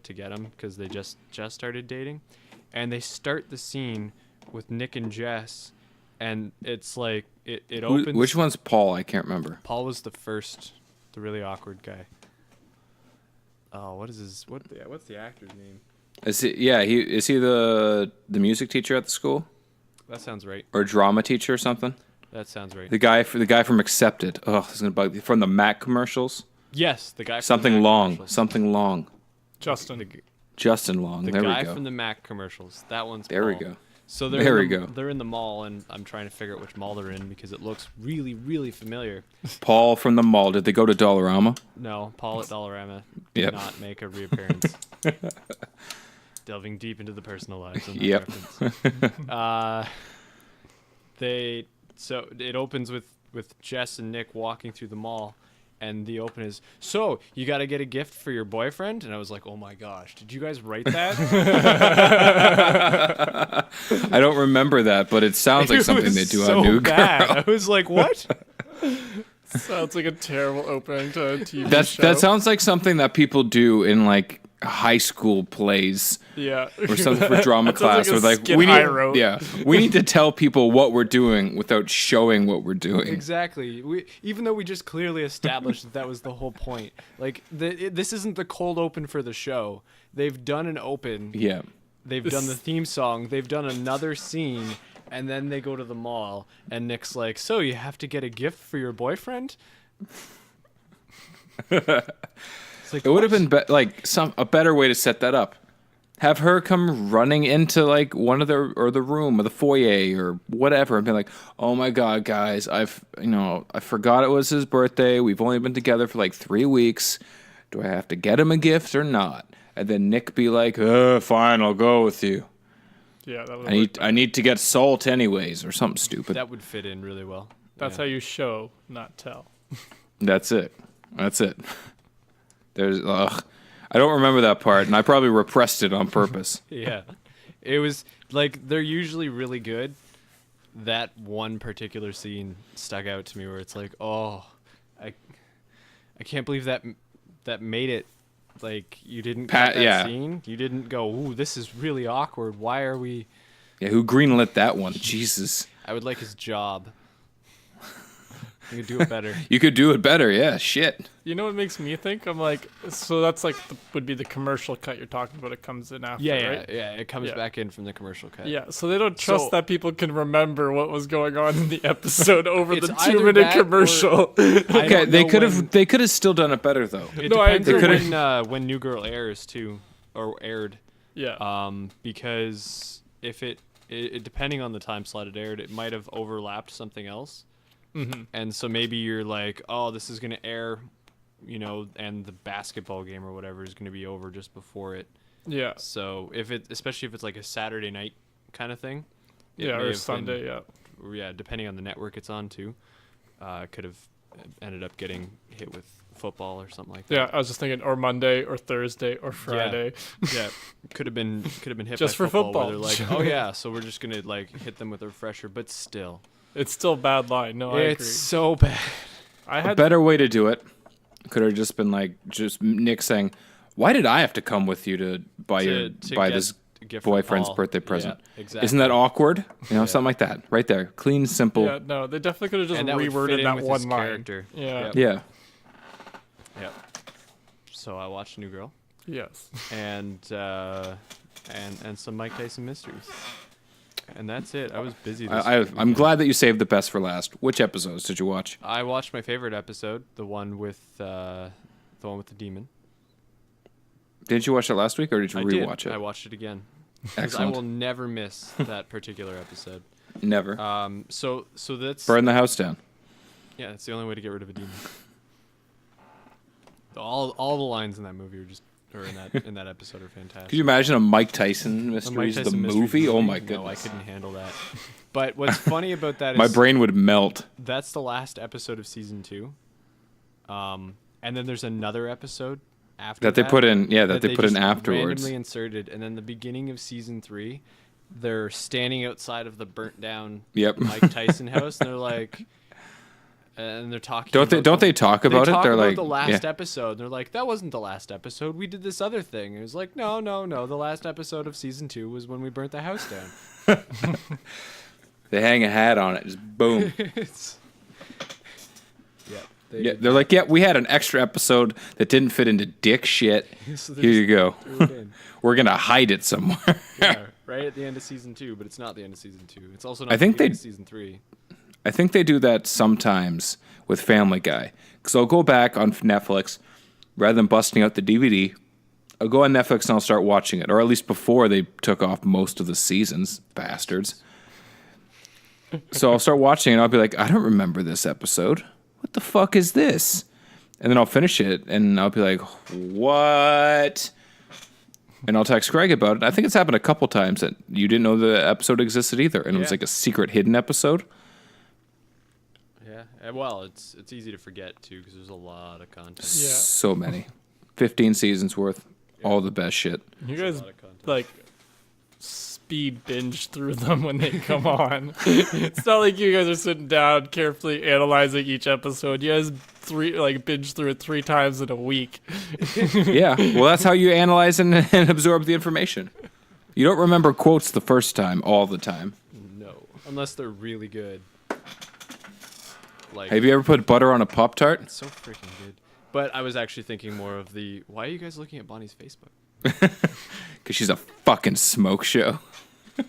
to get him because they just started dating, and they start the scene with Nick and Jess, and it's like it opens. Which one's Paul? I can't remember. Paul was the really awkward guy. Oh, what's the actor's name? Is he the music teacher at the school? That sounds right. Or drama teacher or something? That sounds right. The guy from Accepted. Oh, this is gonna bug me. From the Mac commercials. Yes, the guy. From Something the Mac long. commercials. Something long. Justin. Justin Long. The There guy we go. from the Mac commercials. That one's. There we Paul. go. So There we go. They're in the mall, and I'm trying to figure out which mall they're in because it looks really, really familiar. Paul from the mall. Did they go to Dollarama? No, Paul at Dollarama did Yep. not make a reappearance. Delving deep into the personal lives. On that Yep. reference. So it opens with Jess and Nick walking through the mall, and the open is, so you got to get a gift for your boyfriend, and I was like, oh my gosh, did you guys write that? I don't remember that, but it sounds like It something was they do so on New bad. Girl. I was like, what? Sounds like a terrible opening to a TV show. That sounds like something that people do in like high school plays Yeah. or something for drama That sounds class. like a Or like skit we I need, wrote. we need to tell people what we're doing without showing what we're doing. Exactly. Even though we just clearly established that was the whole point. Like, this isn't the cold open for the show. They've done an open. Yeah. They've done the theme song. They've done another scene. And then they go to the mall. And Nick's like, so you have to get a gift for your boyfriend? It's like, It would have what? been like a better way to set that up. Have her come running into like one of the room or the foyer or whatever and be like, "Oh my god, guys, I forgot it was his birthday. We've only been together for like 3 weeks. Do I have to get him a gift or not?" And then Nick be like, "Fine, I'll go with you. Yeah, that would I need to get salt anyways," or something stupid. That would fit in really well. That's how you show, not tell. That's it. There's I don't remember that part, and I probably repressed it on purpose. Yeah. It was like they're usually really good. That one particular scene stuck out to me where it's like, oh, I can't believe that made it. Like, you didn't cut that scene. You didn't go, ooh, this is really awkward. Why are we? Yeah, who greenlit that one? Jesus. I would like his job. You could do it better. You could do it better, yeah. Shit. You know what makes me think? I'm like, so that's like would be the commercial cut you're talking about. It comes in after, right? Yeah. It comes Yeah. back in from the commercial cut. Yeah, so they don't trust So- that people can remember what was going on in the episode over It's the either 2-minute that or- commercial. I Okay, don't they know could when- have they could have still done it better though. It No, I depends agree. on when New Girl airs too, or aired. Yeah. Because if it depending on the time slot it aired, it might have overlapped something else. Mm-hmm. And so maybe you're like, oh, this is going to air, and the basketball game or whatever is going to be over just before it. Yeah. So especially if it's like a Saturday night kind of thing, Yeah, may or have Sunday. been- Yeah. or yeah, depending on the network it's on too. Could have ended up getting hit with football or something like that. Yeah, I was just thinking, or Monday, or Thursday, or Friday. Yeah, could have been hit Just by for football. Where football. they're like, oh yeah, so we're just gonna like hit them with a refresher, but still, It's still a bad line. No, I it's agree. so bad. I A had better way to do it could have just been like just Nick saying, "Why did I have to come with you to buy To buy get this a gift for boyfriend's Paul. birthday present? Yeah, exactly. Isn't that awkward? You know, Yeah. something like that. Right there, clean, simple. Yeah, no, they definitely could have just And that would fit reworded in that with one his line. character. Yeah. Yep. Yeah. Yep. So I watched New Girl Yes. and some Mike Tyson mysteries, and that's it. I was busy. This I'm weekend. glad that you saved the best for last. Which episodes did you watch? I watched my favorite episode, the one with the demon. Didn't you watch it last week, or did you I rewatch did. I it? watched it again. 'Cause Excellent. I will never miss that particular episode. Never. So that's Burn the house down. yeah, that's the only way to get rid of a demon. All the lines in that movie are just or in that episode are fantastic. Could you imagine a Mike Tyson A Mike Mysteries, the Tyson Mysteries movie? Oh my No, I goodness. couldn't handle that. But what's funny about that is My brain would melt. that's the last episode of season 2. And then there's another episode after That they put in, yeah, that they put in just afterwards. randomly inserted, and then the beginning of season 3, they're standing outside of the burnt down Yep. Mike Tyson house, and they're like, and they're talking. Don't about they talk about they it? talk They're about like, the last yeah. episode. And they're like, that wasn't the last episode. We did this other thing. And it was like, no. The last episode of season 2 was when we burnt the house down. They hang a hat on it, just boom. It's- yeah. Yeah, they're like, yeah, we had an extra episode that didn't fit into dick shit. So they Here you go. just threw it in. We're gonna hide it somewhere. Yeah, right at the end of season 2, but it's not the end of season 2. It's also not I think the beginning they- of season 3. I think they do that sometimes with Family Guy. Because I'll go back on Netflix, rather than busting out the DVD, I'll go on Netflix and I'll start watching it. Or at least before they took off most of the seasons, bastards. So I'll start watching it and I'll be like, I don't remember this episode. What the fuck is this? And then I'll finish it and I'll be like, what? And I'll text Greg about it. I think it's happened a couple times that you didn't know the episode existed either. And it was Yeah. like a secret hidden episode. Yeah. Well, it's easy to forget, too, because there's a lot of content. Yeah. So many. 15 seasons worth. All the best shit. You There's guys a lot of content. like speed binge through them when they come on. It's not like you guys are sitting down carefully analyzing each episode. You guys binge through it 3 times in a week. Yeah. Well, that's how you analyze and absorb the information. You don't remember quotes the first time all the time. No. Unless they're really good. Like, Have you ever put butter on a Pop-Tart? it's so freaking good. But I was actually thinking more of the, why are you guys looking at Bonnie's Facebook? Because she's a fucking smoke show. Yeah,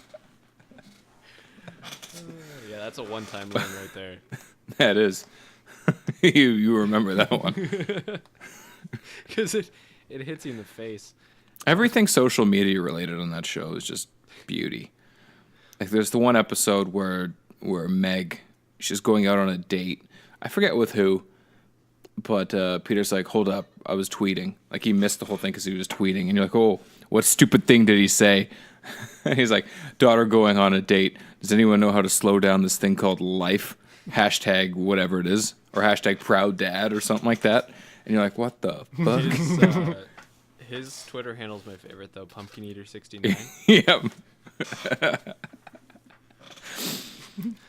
that's a one-time line right there. That is. You remember that one. Because it hits you in the face. Everything social media related on that show is just beauty. Like there's the one episode where Meg, she's going out on a date. I forget with who, but Peter's like, hold up, I was tweeting. Like he missed the whole thing because he was tweeting. And you're like, oh, what stupid thing did he say? He's like, daughter going on a date. Does anyone know how to slow down this thing called life? Hashtag whatever it is. Or hashtag proud dad or something like that. And you're like, what the fuck? His Twitter handle's my favorite, though, Pumpkin Eater 69. Yep.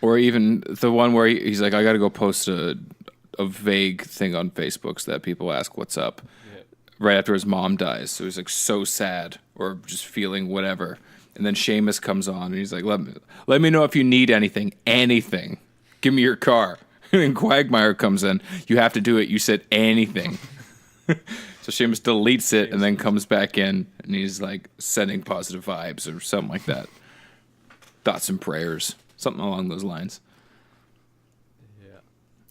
Or even the one where he's like, I got to go post a vague thing on Facebook so that people ask what's up. Yeah. Right after his mom dies. So he's like so sad or just feeling whatever. And then Seamus comes on and he's like, let me know if you need anything. Anything. Give me your car. And then Quagmire comes in. You have to do it. You said anything. So Seamus deletes it and then comes back in and he's like sending positive vibes or something like that. Thoughts and prayers. Something along those lines. Yeah.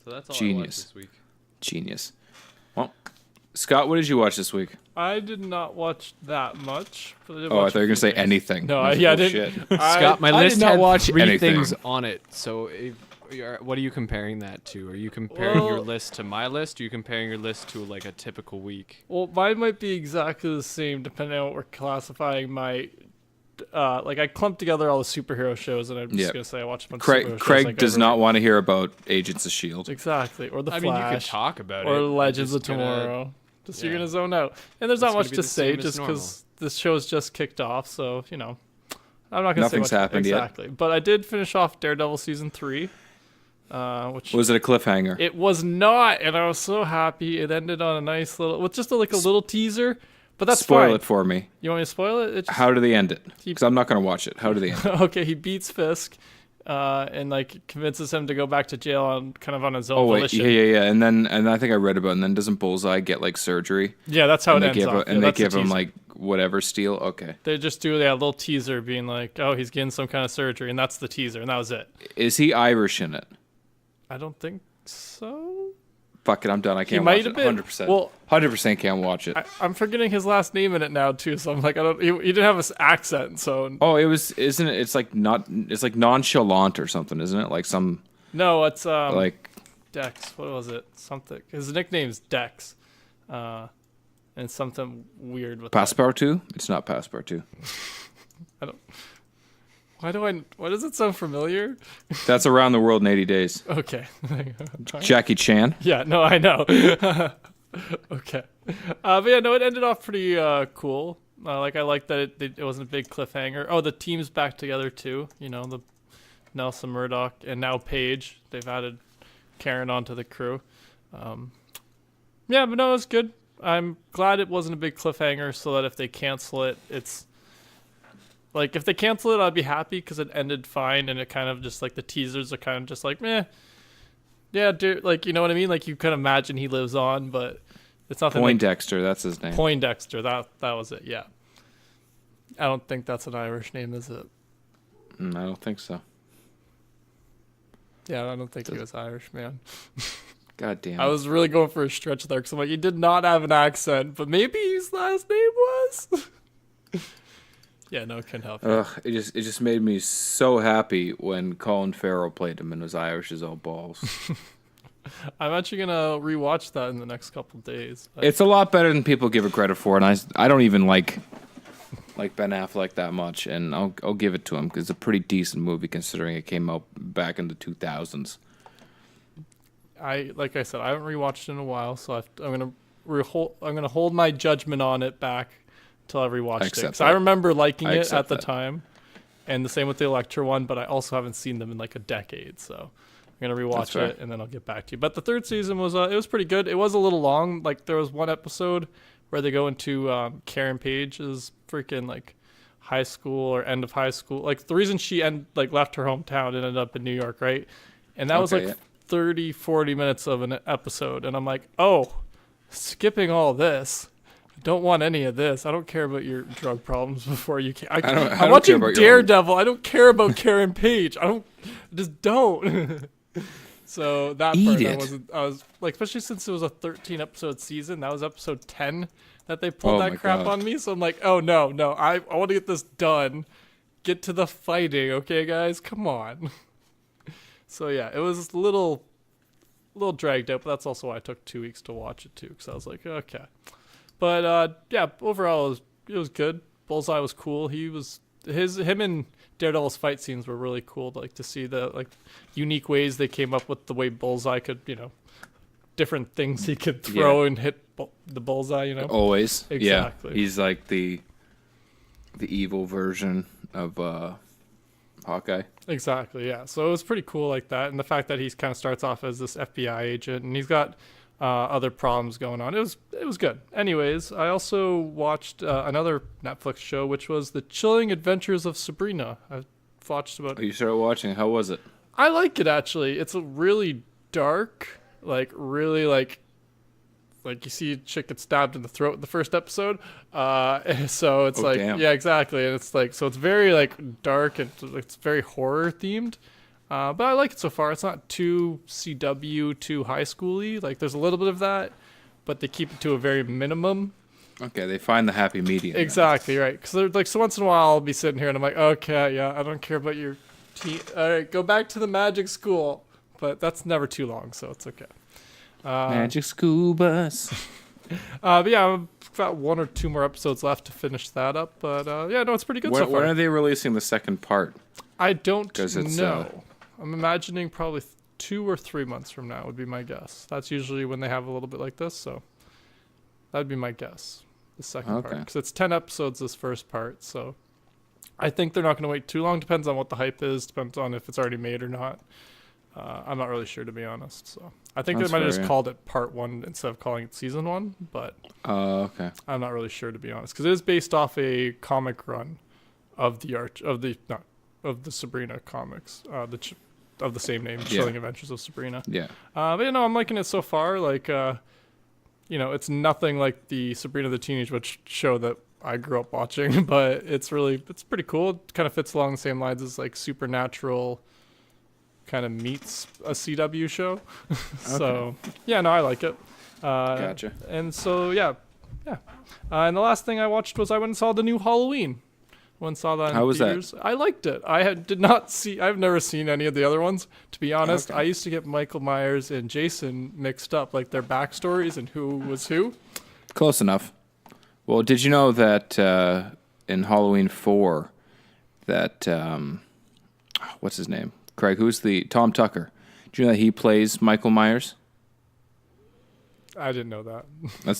So that's all I Genius. watched this week. Genius. Well, Scott, what did you watch this week? I did not watch that much. But I did Oh, I watch thought you were a going to say few things. anything. No, I was I like, oh, didn't. shit. Scott, my I list did not had watch 3 anything. things on it. So what are you comparing that to? Are you comparing your Well- list to my list? Or are you comparing your list to like a typical week? Well, mine might be exactly the same depending on what we're classifying my I clumped together all the superhero shows, and I'm just Yeah. gonna say I watched a bunch of superhero shows. Craig like does every not week. want to hear about Agents of Shield. Exactly, or the I Flash, mean, you could talk about or it. Legends I'm of just gonna- Tomorrow. Just you're yeah. gonna zone out, and there's It's not gonna much be to the say, same as just normal. because this show's just kicked off. So I'm not gonna Nothing's say much. happened yet. Exactly, but I did finish off Daredevil season 3, which Was it a cliffhanger? it was not, and I was so happy. It ended on a nice little, with just a little teaser. But that's Spoil fine. it for me. You want me to spoil it? How do they end it? Because I'm not going to watch it. How do they end it? Okay, he beats Fisk, and convinces him to go back to jail on his own Oh wait, volition. yeah. And I think I read about it, and then doesn't Bullseye get like surgery? Yeah, that's how And it they ends give off. and Yeah, they that's the give him teaser. like whatever steel. Okay. They just do a little teaser being like, oh, he's getting some kind of surgery, and that's the teaser, and that was it. Is he Irish in it? I don't think so. Fuck it, I'm done. I can't might watch have it. been. 100%. Well, 100% can't watch it. I'm forgetting his last name in it now too, so I'm like, he didn't have an accent, so Oh, isn't it? It's like nonchalant or something, isn't it? Like some no, it's like Dex. What was it? Something. His nickname's Dex, and it's something weird with that. Passepartout? It's not Passepartout. Why does it sound familiar? That's Around the World in 80 Days. Okay. Jackie Chan. Yeah, no, I know. Okay. But yeah, no, it ended off pretty cool. I like that it wasn't a big cliffhanger. Oh, the team's back together too. The Nelson Murdoch and now Paige. They've added Karen onto the crew. Yeah, but no, it's good. I'm glad it wasn't a big cliffhanger so that if they cancel it, it's... Like, if they cancel it, I'd be happy because it ended fine, and it kind of just, the teasers are kind of just meh. Yeah, dude, you know what I mean? Like, you can imagine he lives on, but it's nothing Poindexter, that's his name. Poindexter, that was it, yeah. I don't think that's an Irish name, is it? I don't think so. Yeah, I don't think he was Irish, man. God damn it. I was really going for a stretch there, because I'm like, he did not have an accent, but maybe his last name was? Yeah, no, it couldn't help. Ugh, it just made me so happy when Colin Farrell played him and was Irish as all balls. I'm actually gonna rewatch that in the next couple days. It's a lot better than people give it credit for, and I don't even like Ben Affleck that much, and I'll give it to him because it's a pretty decent movie considering it came out back in the 2000s. Like I said, I haven't rewatched it in a while, so I'm gonna hold my judgment on it back until I rewatched it. Accept 'Cause that. I remember liking I it accept at the that. time, and the same with the Electra one. But I also haven't seen them in a decade, so I'm gonna That's rewatch fair. it and then I'll get back to you. But the third season was it was pretty good. It was a little long. There was one episode where they go into Karen Page's freaking high school or end of high school. The reason she left her hometown and ended up in New York, right? And that was Okay, yeah. 30, 40 minutes of an episode. And I'm like, oh, skipping all this. I don't want any of this. I don't care about your drug problems before you can. I don't I'm care watching about your Daredevil. I don't care about Karen Page. I just don't. So that Eat part, it. I was especially since it was a 13 episode season. That was episode 10 that they pulled Oh that my crap God. on me. So I'm like, oh no, I want to get this done. Get to the fighting, okay, guys? Come on. So yeah, it was a little dragged out, but that's also why I took 2 weeks to watch it too, because I was like, okay. But yeah, overall it was good. Bullseye was cool. Him and Daredevil's fight scenes were really cool. To see the unique ways they came up with the way Bullseye could, different things he could throw and hit the bullseye. Always. Exactly. Yeah. He's like the evil version of Hawkeye. Exactly, yeah. So it was pretty cool like that. And the fact that he kind of starts off as this FBI agent and he's got other problems going on. It was good. Anyways, I also watched another Netflix show, which was The Chilling Adventures of Sabrina. I've watched about... Oh, you started watching. How was it? I like it, actually. It's a really dark, really you see a chick get stabbed in the throat in the first episode. So it's damn. yeah, exactly. And it's so it's very dark and it's very horror themed. But I like it so far. It's not too CW, too high schooly. There's a little bit of that, but they keep it to a very minimum. Okay, they find the happy medium. then. Exactly, right. Because so once in a while I'll be sitting here and I'm like, okay, yeah, I don't care about your all right, go back to the magic school. But that's never too long, so it's okay. Magic school bus. But yeah, I've got 1 or 2 more episodes left to finish that up. But yeah, no, it's pretty good so far. When are they releasing the second part? I don't 'Cause it's, know. I'm imagining probably 2 or 3 months from now would be my guess. That's usually when they have a little bit like this, so that'd be my guess. The second part, because it's 10 episodes this first part, so I think they're not going to wait too long. Depends on what the hype is. Depends on if it's already made or not. I'm not really sure, to be honest. So I think they might have just called it part 1 instead of calling it season 1, but okay. I'm not really sure, to be honest, because it is based off a comic run of the Sabrina comics, of the same name, Chilling Adventures of Sabrina. Yeah. But I'm liking it so far. Like, it's nothing like the Sabrina the Teenage Witch show that I grew up watching, but it's pretty cool. It kind of fits along the same lines as like Supernatural kind of meets a CW show. So yeah, no, I like it. Gotcha. And so yeah. And the last thing I watched was I went and saw the new Halloween. Went and saw that. How was that? I liked it. I've never seen any of the other ones, to be honest. I used to get Michael Myers and Jason mixed up, like their backstories and who was who. Close enough. Well, did you know that in Halloween 4, that what's his name? Craig, who's the Tom Tucker? Do you know that he plays Michael Myers? I didn't know that.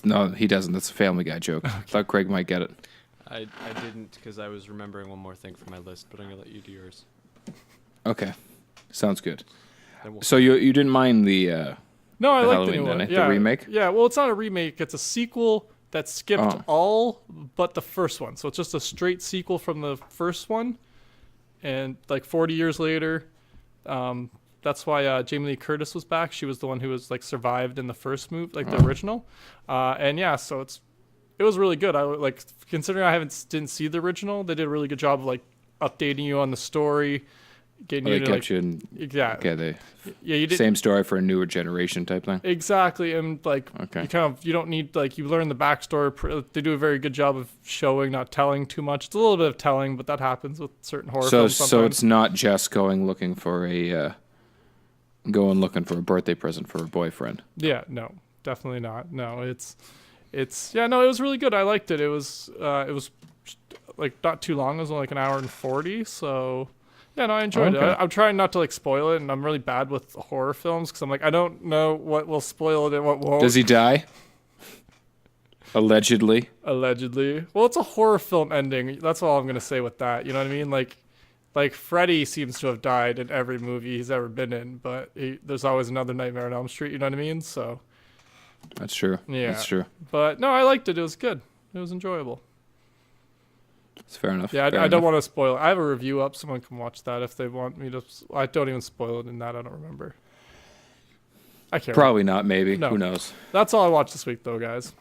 No, he doesn't. That's a Family Guy joke. I thought Craig might get it. I didn't, because I was remembering one more thing from my list, but I'm going to let you do yours. Okay. Sounds good. We'll So you didn't mind the no, I like the Halloween new one. then, Yeah, the remake? Yeah, well, it's not a remake. It's a sequel that skipped all but the first one. So it's just a straight sequel from the first one. And like 40 years later, that's why Jamie Lee Curtis was back. She was the one who was like survived in the first movie, like the original. And yeah, so it was really good. I like, considering I didn't see the original, they did a really good job of like updating you on the story, getting you to like, Okay, you did same story for a newer generation type thing. Exactly, and like you don't need, like, you learn the backstory. They do a very good job of showing, not telling too much. It's a little bit of telling, but that happens with certain horror films sometimes. So it's not just going looking for a birthday present for a boyfriend. Yeah, no, definitely not. No, it was really good. I liked it. It was like not too long. It was only like an hour and 40. So yeah, no, I enjoyed it. I'm trying not to like spoil it, and I'm really bad with horror films because I'm like, I don't know what will spoil it and what won't. Does he die? Allegedly. Well, it's a horror film ending. That's all I'm gonna say with that. You know what I mean? Like Freddy seems to have died in every movie he's ever been in, but there's always another Nightmare on Elm Street. You know what I mean? So. That's true. Yeah. That's true. But no, I liked it. It was good. It was enjoyable. It's fair enough. Yeah, I don't want to spoil it. I have a review up. Someone can watch that if they want me to. I don't even spoil it in that. I don't remember. I can't. Probably not. Maybe. No. Who knows? That's all I watched this week, though, guys.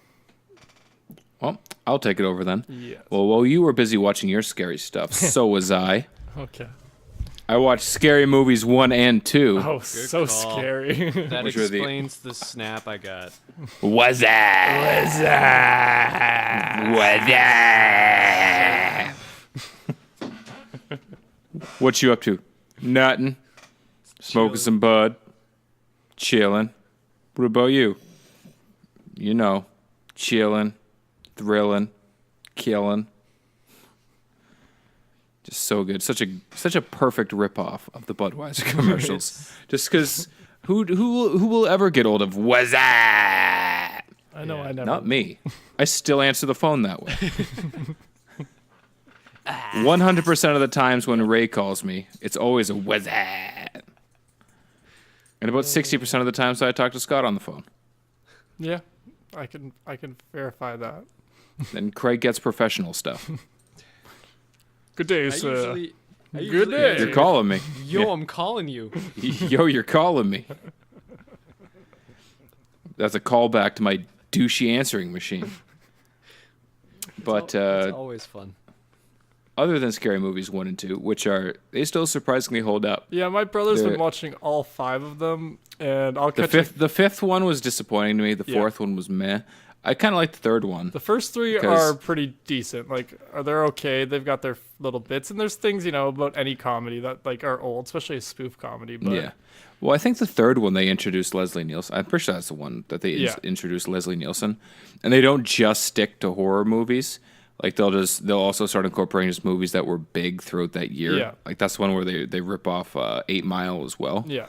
Well, I'll take it over then. Yes. Well, while you were busy watching your scary stuff, so was I. Okay. I watched Scary Movies 1 and 2. Oh, so call. scary. That Which were the- explains the snap I got. Was that? What you up to? Nothing. Smoking some bud. Chilling. What about you? You know, chilling, thrilling, killing. Just so good. Such a perfect ripoff of the Budweiser commercials. Just because who will ever get old of was that? I know. I never. Not me. I still answer the phone that way. 100% of the times when Ray calls me, it's always a was that. And about 60% of the times I talk to Scott on the phone. Yeah, I can verify that. And Craig gets professional stuff. Good day, I sir. usually Good day. You're calling me. Yo, Yeah. I'm calling you. Yo, you're calling me. That's a callback to my douchey answering machine. But It's always fun. other than Scary Movies 1 and 2, which they still surprisingly hold up. Yeah, my brother's been watching all 5 of them, and I'll catch The fifth one was disappointing to me. The fourth one was meh. I kind of like the third one. The first three Because- are pretty decent. Like, they're okay. They've got their little bits, and there's things, you know, about any comedy that like are old, especially a spoof comedy. But Yeah. Well, I think the third one they introduced Leslie Nielsen. I'm pretty sure that's the one that they Yeah. introduced Leslie Nielsen, and they don't just stick to horror movies. Like they'll also start incorporating just movies that were big throughout that year. Yeah. Like that's the one where they rip off 8 Mile as well. yeah,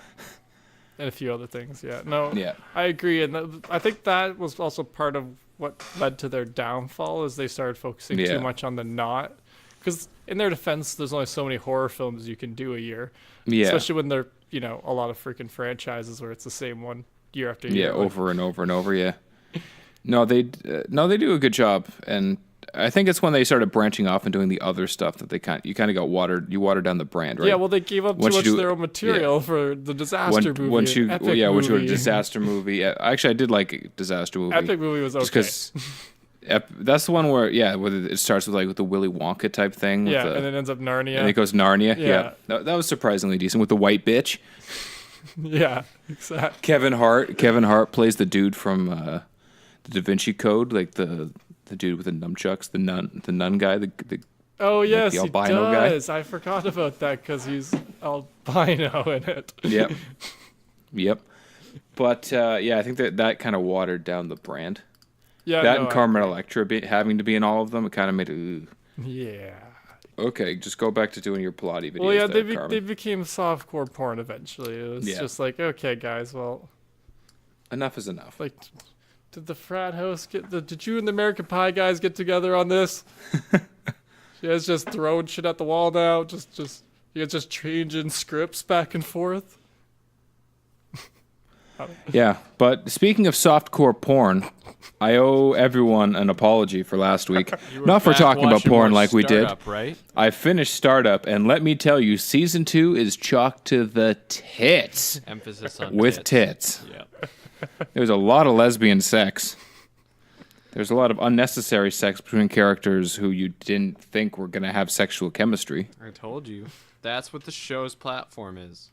and a few other things. Yeah, no, Yeah. I agree, and I think that was also part of what led to their downfall, is they started focusing Yeah. too much on the not. Because in their defense, there's only so many horror films you can do a year, Yeah. especially when they're, you know, a lot of freaking franchises where it's the same one year after year. Yeah, Like, over and over and over. Yeah. No, they do a good job, and I think it's when they started branching off and doing the other stuff that you kind of got watered. You watered down the brand, right? Yeah, well, they gave up Once too you much do- of their own material for the disaster movie. Once you Epic once you go to a movie. disaster movie. Yeah, actually, I did like a disaster movie. Epic movie was okay. Just because that's the one where it starts with the Willy Wonka type thing. Yeah, with the, and it ends up Narnia. and it goes Narnia. Yeah. Yeah, that was surprisingly decent with the white bitch. Yeah, exactly. Kevin Hart plays the dude from the Da Vinci Code, like the dude with the nunchucks, the nun guy, the Oh yes, the he albino guy. does. I forgot about that because he's albino in it. Yep. But yeah, I think that kind of watered down the brand. Yeah, That no, and Carmen Electra having to be in all of them, it kind of made it. Yeah. Okay, just go back to doing your plotty videos. Well, yeah, there, they Carmen. became softcore porn eventually. It was Yeah. just like, okay, guys, well, Enough is enough. like, did the frat house did you and the American Pie guys get together on this? You guys just throwing shit at the wall now? Just you guys just changing scripts back and forth? Yeah, but speaking of softcore porn, I owe everyone an apology for last week. You were Not for back talking about watching porn more like we did. Startup, right? I finished Startup, and let me tell you, season 2 is chalked to the tits. Emphasis on With tits. Yeah. There's a lot of lesbian sex. There's a lot of unnecessary sex between characters who you didn't think were going to have sexual chemistry. I told you. That's what the show's platform is.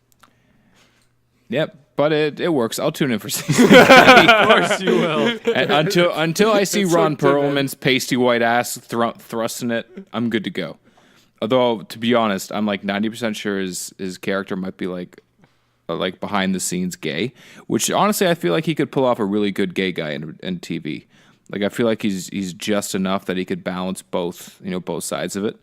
Yep, but it works. I'll tune in for season Of course you will. and until I see It's Ron hooked him in. Perlman's pasty white ass thrusting it. I'm good to go. Although to be honest, I'm like 90% sure his character might be like behind the scenes gay, which honestly I feel like he could pull off a really good gay guy in TV. Like I feel like he's just enough that he could balance both sides of it.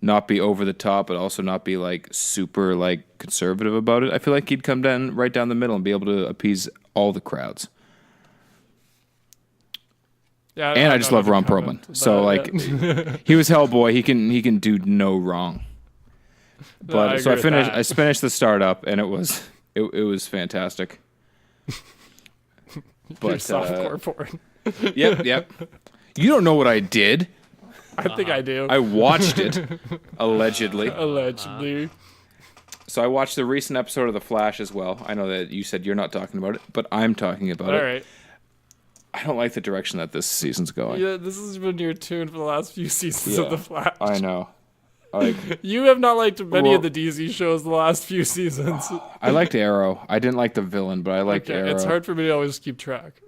Not be over the top, but also not be like super like conservative about it. I feel like he'd come right down the middle and be able to appease all the crowds. Yeah, And I just love Ron comment, Perlman. So like he was Hellboy. He can do no wrong. But I so agree with that. I finished the Startup and it was fantastic. Your But softcore porn. yep. You don't know what I did. I think I do. I watched it allegedly. Allegedly. So I watched the recent episode of The Flash as well. I know that you said you're not talking about it, but I'm talking about All it. right. I don't like the direction that this season's going. Yeah, this has been your tune for the last few seasons Yeah, of The Flash. I know. Like You have not liked many Well- of the DC shows the last few seasons. I liked Arrow. I didn't like the villain, but I liked Okay, Arrow. it's hard for me to always keep track.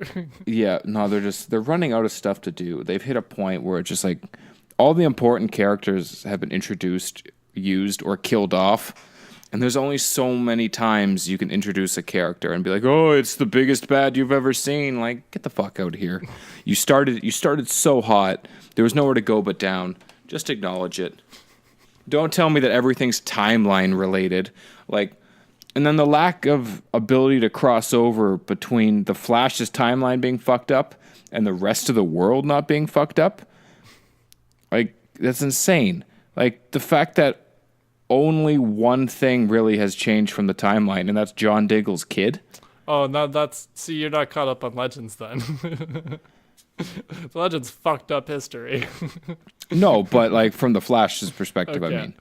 Yeah, no, they're running out of stuff to do. They've hit a point where it's just like all the important characters have been introduced, used, or killed off. And there's only so many times you can introduce a character and be like, "Oh, it's the biggest bad you've ever seen." Like, get the fuck out of here. You started so hot. There was nowhere to go but down. Just acknowledge it. Don't tell me that everything's timeline related. Like, and then the lack of ability to cross over between the Flash's timeline being fucked up and the rest of the world not being fucked up. Like, that's insane. Like, the fact that only one thing really has changed from the timeline, and that's John Diggle's kid. Oh, no, see, you're not caught up on Legends then. Legends fucked up history. No, but like from the Flash's perspective, Okay. I mean.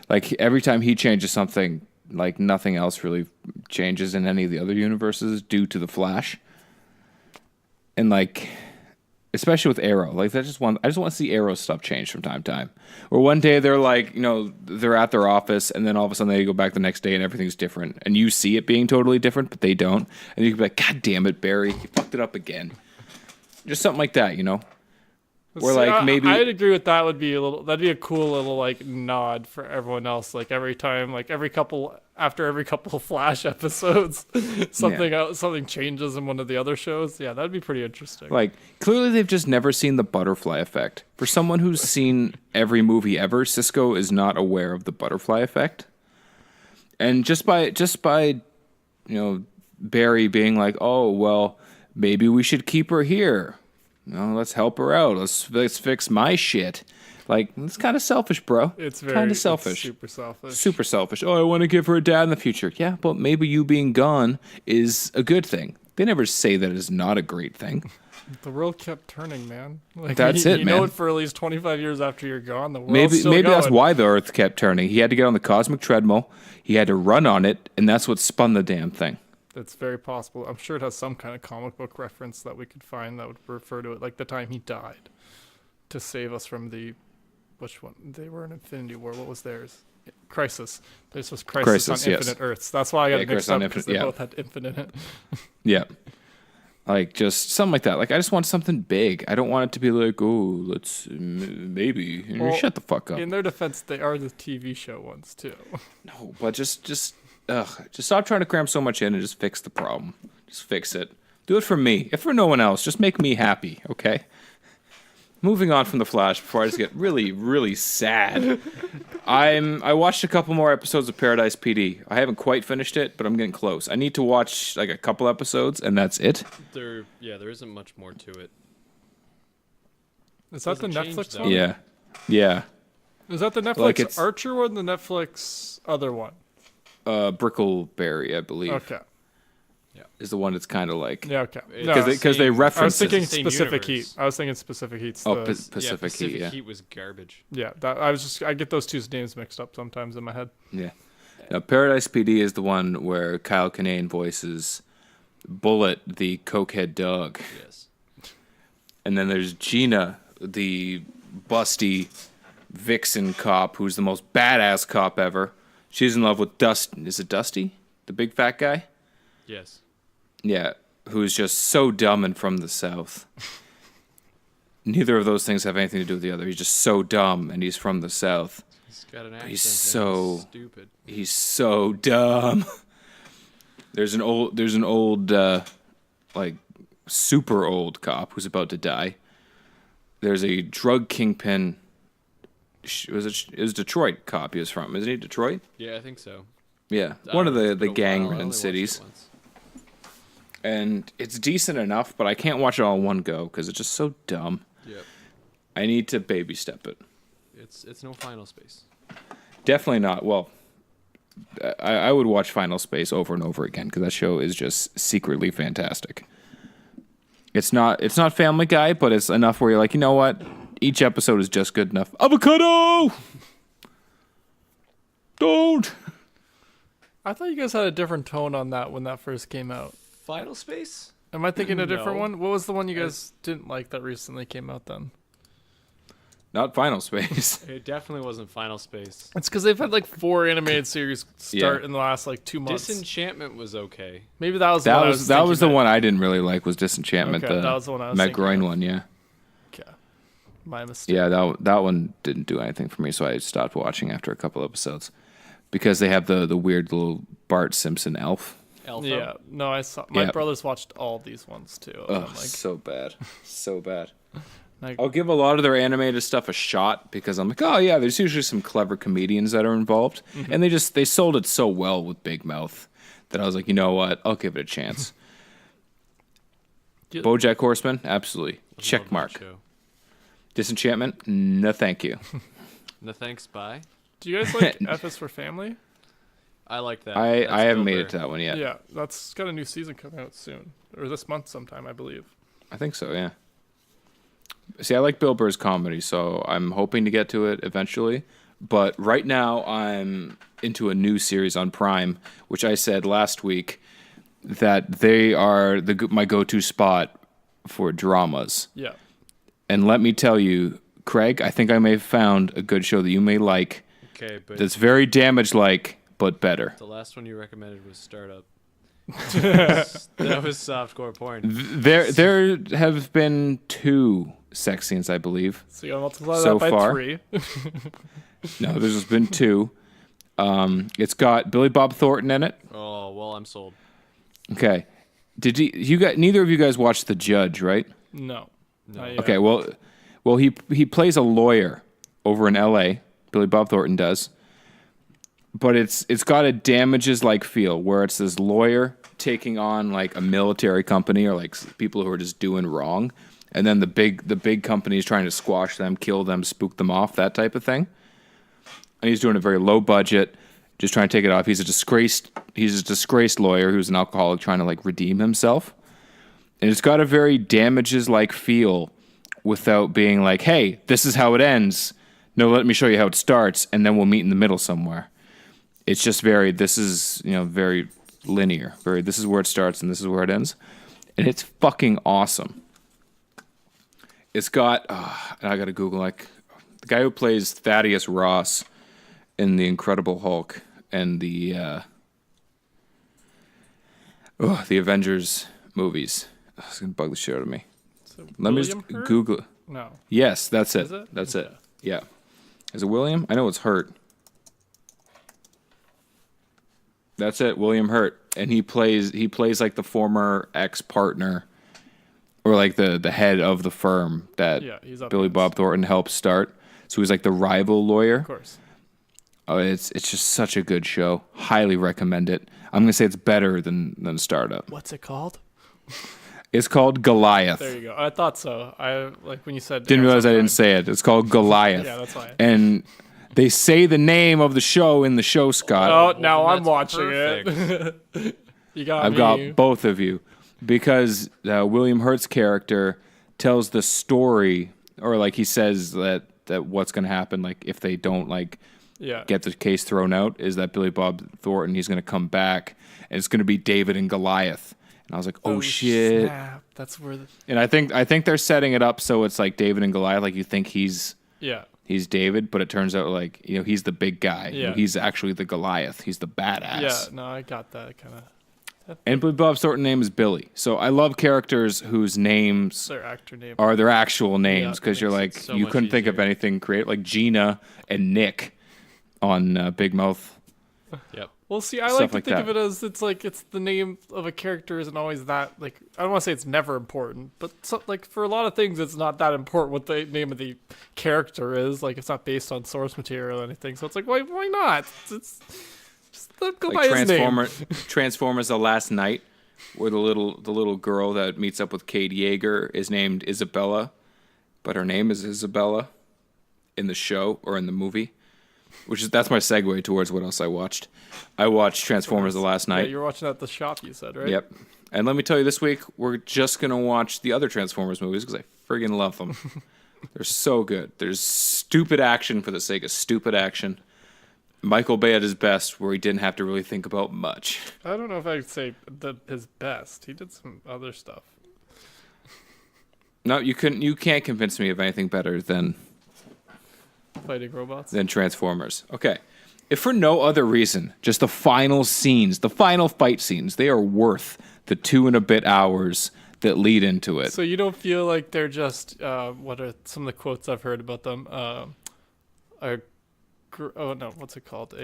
Like, every time he changes something, like nothing else really changes in any of the other universes due to the Flash. And like, especially with Arrow, like I just want to see Arrow stuff change from time to time. Or one day they're like, they're at their office, and then all of a sudden they go back the next day and everything's different, and you see it being totally different, but they don't, and you can be like, "God damn it, Barry, you fucked it up again." Just something like that, you know. Or See, like maybe I'd agree with that. That'd be a cool little like nod for everyone else. Like every time, like after every couple of Flash episodes, something changes in one of the other shows. Yeah, that'd be pretty interesting. like clearly they've just never seen the butterfly effect. For someone who's seen every movie ever, Cisco is not aware of the butterfly effect. And just by Barry being like, "Oh, well, maybe we should keep her here. Let's help her out. Let's fix my shit." Like, it's kind of selfish, bro. It's very kind of selfish. Super selfish. Super selfish. Oh, I want to give her a dad in the future. Yeah, but maybe you being gone is a good thing. They never say that it's not a great thing. The world kept turning, man. Like, That's it, you man. know it for at least 25 years after you're gone. The world's Maybe still maybe that's going. why the Earth kept turning. He had to get on the cosmic treadmill. He had to run on it, and that's what spun the damn thing. That's very possible. I'm sure it has some kind of comic book reference that we could find that would refer to it, like the time he died to save us from the... Which one? They were in Infinity War. What was theirs? Crisis. This was Crisis on Yes. Infinite Earths. That's why I got Yeah, it Crisis mixed on up, because Infinite- they yeah. both had infinite in it. Yeah. Like, just something like that. Like, I just want something big. I don't want it to be like, oh, let's maybe. Well, Shut the fuck up. In their defense, they are the TV show ones, too. No, but just stop trying to cram so much in and just fix the problem. Just fix it. Do it for me. If for no one else, just make me happy, okay? Moving on from The Flash before I just get really, really sad. I watched a couple more episodes of Paradise PD. I haven't quite finished it, but I'm getting close. I need to watch like a couple episodes, and that's it. There isn't much more to it. Is that the Doesn't change, Netflix though. one? Yeah. Is that the Netflix Like it's- Archer one, the Netflix other one? Brickleberry, I believe, Okay. is the one that's kind of like Yeah, okay. Because No, because they Same- reference I was thinking it. Same Pacific universe. Heat. I was thinking Pacific Heat's Oh, the... Pacific Heat. Yeah. Heat was garbage. Yeah, I get those two names mixed up sometimes in my head. Yeah. Now, Paradise PD is the one where Kyle Kinane voices Bullet, the cokehead dog. Yes. And then there's Gina, the busty vixen cop, who's the most badass cop ever. She's in love with Is it Dusty? The big fat guy? Yes. Yeah. Who's just so dumb and from the South. Neither of those things have anything to do with the other. He's just so dumb and he's from the South. He's got an accent. he's and so- stupid. He's so dumb. There's an old like super old cop who's about to die. There's a drug kingpin. It was Detroit cop he was from. Isn't he Detroit? Yeah, I think so. Yeah. I One of don't know, the it's been a while. I gang only ridden watched it cities. once. And it's decent enough, but I can't watch it all in one go because it's just so dumb. Yep. I need to baby step it. It's no Final Space. Definitely not. Well, I would watch Final Space over and over again because that show is just secretly fantastic. It's not Family Guy, but it's enough where you're like, you know what? Each episode is just good enough. Avocado! Don't! I thought you guys had a different tone on that when that first came out. Final Space? Am I thinking a different No. one? What was the one you guys didn't like that recently came out then? Not Final Space. It definitely wasn't Final Space. It's because they've had like 4 animated series start Yeah. in the last like 2 months. Disenchantment was okay. Maybe that was the one I was That was the thinking one I didn't really like was Disenchantment. Okay, the that was the one I was Meg thinking Groening of. one, yeah. Okay. My mistake. Yeah, that one didn't do anything for me, so I stopped watching after a couple episodes. Because they have the weird little Bart Simpson elf. Alpha. Yeah. No, I saw. My Yeah. brothers watched all these ones too. And Oh, I'm like, so bad. So bad. like, I'll give a lot of their animated stuff a shot because I'm like, oh yeah, there's usually some clever comedians that are involved. Mm-hmm. And they sold it so well with Big Mouth that I was like, you know what? I'll give it a chance. Yeah. BoJack Horseman, absolutely. Love Check that mark. show. Disenchantment, no thank you. No thanks, bye. do you guys like F is for Family? I like that. I That's haven't Bill made Burr. it to that one yet. Yeah, that's got a new season coming out soon, or this month sometime, I believe. I think so, yeah. See, I like Bill Burr's comedy, so I'm hoping to get to it eventually. But right now, I'm into a new series on Prime, which I said last week that they are my go-to spot for dramas. Yeah. And let me tell you, Craig, I think I may have found a good show that you may like Okay, but that's very Damage-like, but better. the last one you recommended was Startup. That was softcore porn. There have been 2 sex scenes, I believe. So you gotta multiply So that by far. 3. No, there's just been 2. It's got Billy Bob Thornton in it. Oh well, I'm sold. Okay. Did you got neither of you guys watched The Judge, right? No. Not yet. Okay, well he plays a lawyer over in LA. Billy Bob Thornton does. But it's got a Damages-like feel where it's this lawyer taking on like a military company or like people who are just doing wrong, and then the big company is trying to squash them, kill them, spook them off, that type of thing. And he's doing a very low budget, just trying to take it off. He's a disgraced lawyer who's an alcoholic trying to like redeem himself. And it's got a very Damages-like feel without being like, hey, this is how it ends. No, let me show you how it starts, and then we'll meet in the middle somewhere. It's just very linear. This is where it starts and this is where it ends. And it's fucking awesome. It's got, and I got to Google, like, the guy who plays Thaddeus Ross in The Incredible Hulk and the Avengers movies. Oh, it's going to bug the shit out of me. Let me just Hurt? Google it. No. Yes, that's it. Is it? That's Okay. it. Yeah. Is it William? I know it's Hurt. That's it, William Hurt. And he plays like the former ex-partner or like the head of the firm that He's up Billy against. Bob Thornton helped start. So he's like the rival lawyer. Of course. Oh, it's just such a good show. Highly recommend it. I'm going to say it's better than Startup. What's it called? It's called Goliath. There you go. I thought so. I like when you said. Didn't realize I Amazon didn't say it. It's called Goliath. Yeah, that's why. And they say the name of the show in the show, Scott. Oh, now then I'm that's watching perfect. it. You got I've me. got both of you because William Hurt's character tells the story, or like he says that what's going to happen, like if they don't like Yeah. get the case thrown out, is that Billy Bob Thornton, he's going to come back and it's going to be David and Goliath. And I was like, oh shit! Snap. That's where. And I think they're setting it up so it's like David and Goliath, like you think he's David, but it turns out like he's the big guy. Yeah. He's actually the Goliath. He's the badass. Yeah. No, I got that kind of. And Billy Bob Thornton's name is Billy. So I love characters whose names Their actor name. are their actual names Yeah, because you're like, makes it so you much couldn't think of easier. anything creative. Like Gina and Nick on Big Mouth. Yep. Well, see, I Stuff like to like think that. of it as it's the name of a character isn't always that like I don't want to say it's never important, but like for a lot of things it's not that important what the name of the character is. Like it's not based on source material or anything, so it's like why not? It's just go by Like his name. Transformers: The Last Night, where the little girl that meets up with Kate Yeager is named Isabella, but her name is Isabella in the show or in the movie. That's my segue towards what else I watched. I watched Transformers: The Last Yeah, Night. you were watching at the shop, you said, right? Yep. And let me tell you, this week we're just gonna watch the other Transformers movies because I friggin' love them. They're so good. There's stupid action for the sake of stupid action. Michael Bay at his best, where he didn't have to really think about much. I don't know if I could say his best. He did some other stuff. No, you couldn't. You can't convince me of anything better than Fighting robots. Transformers. Okay. If for no other reason, just the final scenes, the final fight scenes, they are worth the 2 and a bit hours that lead into it. So you don't feel like they're just what are some of the quotes I've heard about them? What's it called?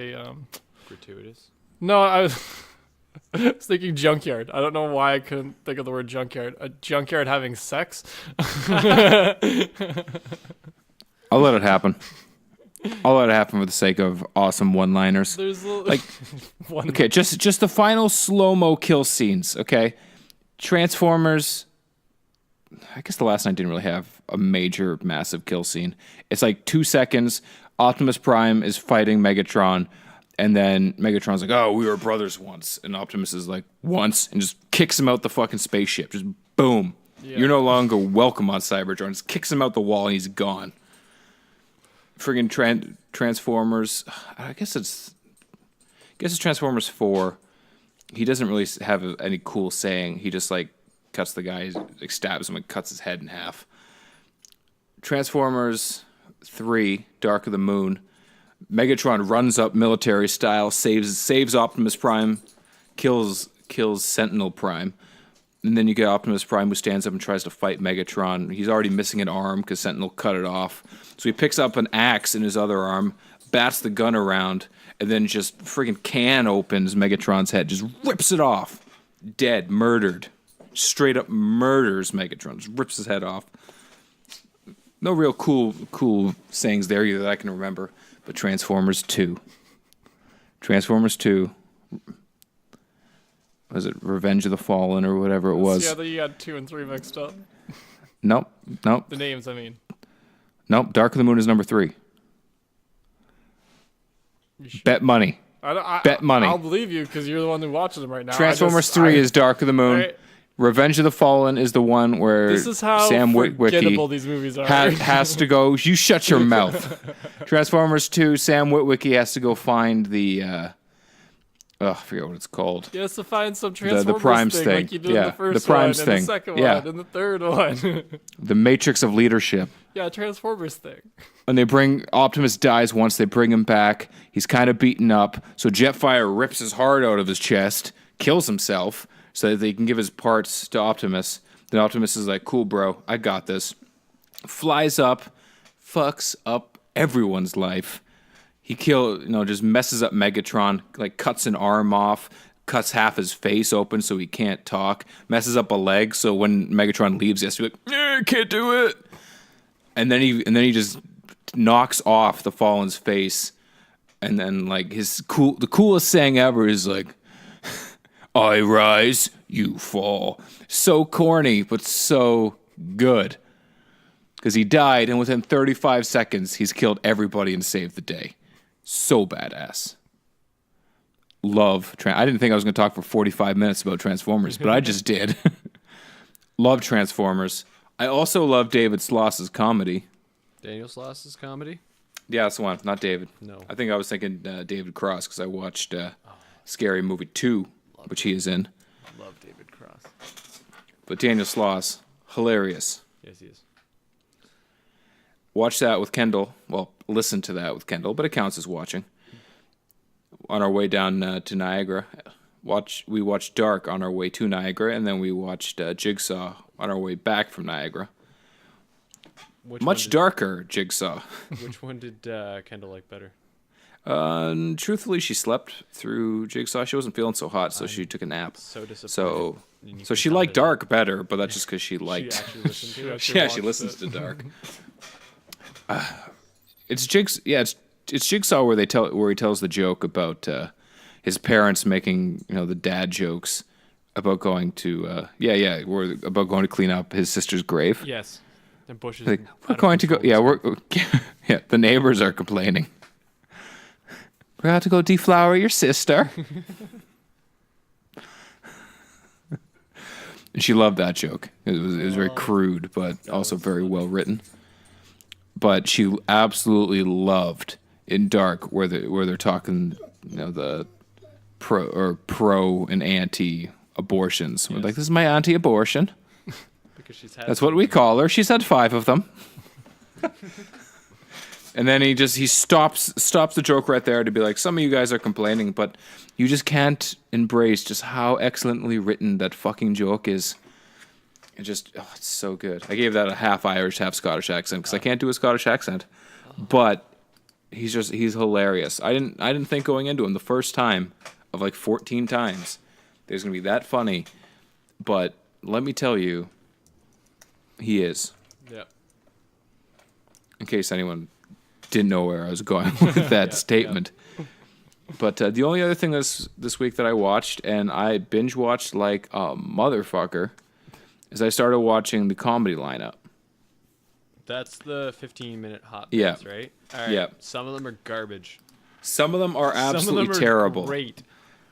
Gratuitous. No, I was thinking junkyard. I don't know why I couldn't think of the word junkyard. A junkyard having sex. I'll let it happen. I'll let it happen for the sake of awesome one-liners. There's Like, one. Okay, just the final slow-mo kill scenes, okay? Transformers, I guess The Last Night didn't really have a major, massive kill scene. It's like 2 seconds, Optimus Prime is fighting Megatron, and then Megatron's like, oh, we were brothers once. And Optimus is like, once, and just kicks him out the fucking spaceship. Just boom. Yeah. You're no longer welcome on Cybertron. Just kicks him out the wall, and he's gone. Friggin' Transformers, I guess it's Transformers 4. He doesn't really have any cool saying. He just like cuts the guy, like stabs him and cuts his head in half. Transformers 3, Dark of the Moon. Megatron runs up military style, saves Optimus Prime, kills kills Sentinel Prime. And then you get Optimus Prime, who stands up and tries to fight Megatron. He's already missing an arm because Sentinel cut it off. So he picks up an axe in his other arm, bats the gun around, and then just friggin' can opens Megatron's head, just rips it off. Dead, murdered. Straight up murders Megatron, just rips his head off. No real cool sayings there either that I can remember. But Transformers 2. Transformers 2. Was it Revenge of the Fallen or whatever it was? Yeah, you got 2 and 3 mixed up. Nope. The names, I mean. Nope. Dark of the Moon is number 3. Sure? Bet money. Bet money. I'll believe you because you're the one who watches them right now. Transformers 3 is Dark of the Moon. Revenge of the Fallen is the one where this is how Sam forgettable Witwicky these movies are. has to go. You shut your mouth. Transformers 2, Sam Witwicky has to go find the. I forget what it's called. He has to find some Transformers Primes thing, thing. like you did in the first the Primes one, thing. and the second Yeah. one, and the third one. The Matrix of Leadership. Yeah, Transformers thing. And they bring Optimus dies once. They bring him back. He's kind of beaten up. So Jetfire rips his heart out of his chest, kills himself, so that they can give his parts to Optimus. Then Optimus is like, "Cool, bro, I got this." Flies up, fucks up everyone's life. He just messes up Megatron, like cuts an arm off, cuts half his face open so he can't talk, messes up a leg so when Megatron leaves, he has to be like, I can't do it. And then he just knocks off the Fallen's face, and then like the coolest saying ever is like, I rise, you fall. So corny, but so good. Because he died, and within 35 seconds, he's killed everybody and saved the day. So badass. I didn't think I was going to talk for 45 minutes about Transformers, but I just did. Love Transformers. I also love David Sloss's comedy. Daniel Sloss's comedy? Yeah, that's the one. Not David. No. I think I was thinking David Cross because I watched Scary Movie 2, which he is in. Love David Cross. But Daniel Sloss, hilarious. Yes, he is. Watch that with Kendall. Well, listen to that with Kendall, but it counts as watching. On our way down to Niagara, we watched Dark on our way to Niagara, and then we watched Jigsaw on our way back from Niagara. Much darker Jigsaw. Which one did Kendall like better? Truthfully, she slept through Jigsaw. She wasn't feeling so hot, so she took a nap. So disappointed. So she liked Dark better, but that's just because she liked. She actually listened to it. Yeah, she listens to Dark. It's Jigsaw where he tells the joke about his parents making the dad jokes about going to about going to clean up his sister's grave. Yes. And Bush is Like, we're going to go. Yeah, the neighbors are complaining. We're going to go deflower your sister. And she loved that joke. It was very crude, but also very well written. But she absolutely loved in Dark where they're talking, the pro and anti abortions. We're like, this is my anti abortion. because she's had. That's what we call her. She's had 5 of them. And then he stops the joke right there to be like, some of you guys are complaining, but you just can't embrace just how excellently written that fucking joke is. It's so good. I gave that a half Irish, half Scottish accent because I can't do a Scottish accent, but he's hilarious. I didn't think going into him the first time of like 14 times that he's gonna be that funny, but let me tell you, he is. Yeah. In case anyone didn't know where I was going with that statement. Yeah. But the only other thing this week that I watched, and I binge watched like a motherfucker, is I started watching the comedy lineup. That's the 15-minute hot Yeah. bits, right? All right. Yeah. Some of them are garbage. Some of them are absolutely Some of them are terrible. Great.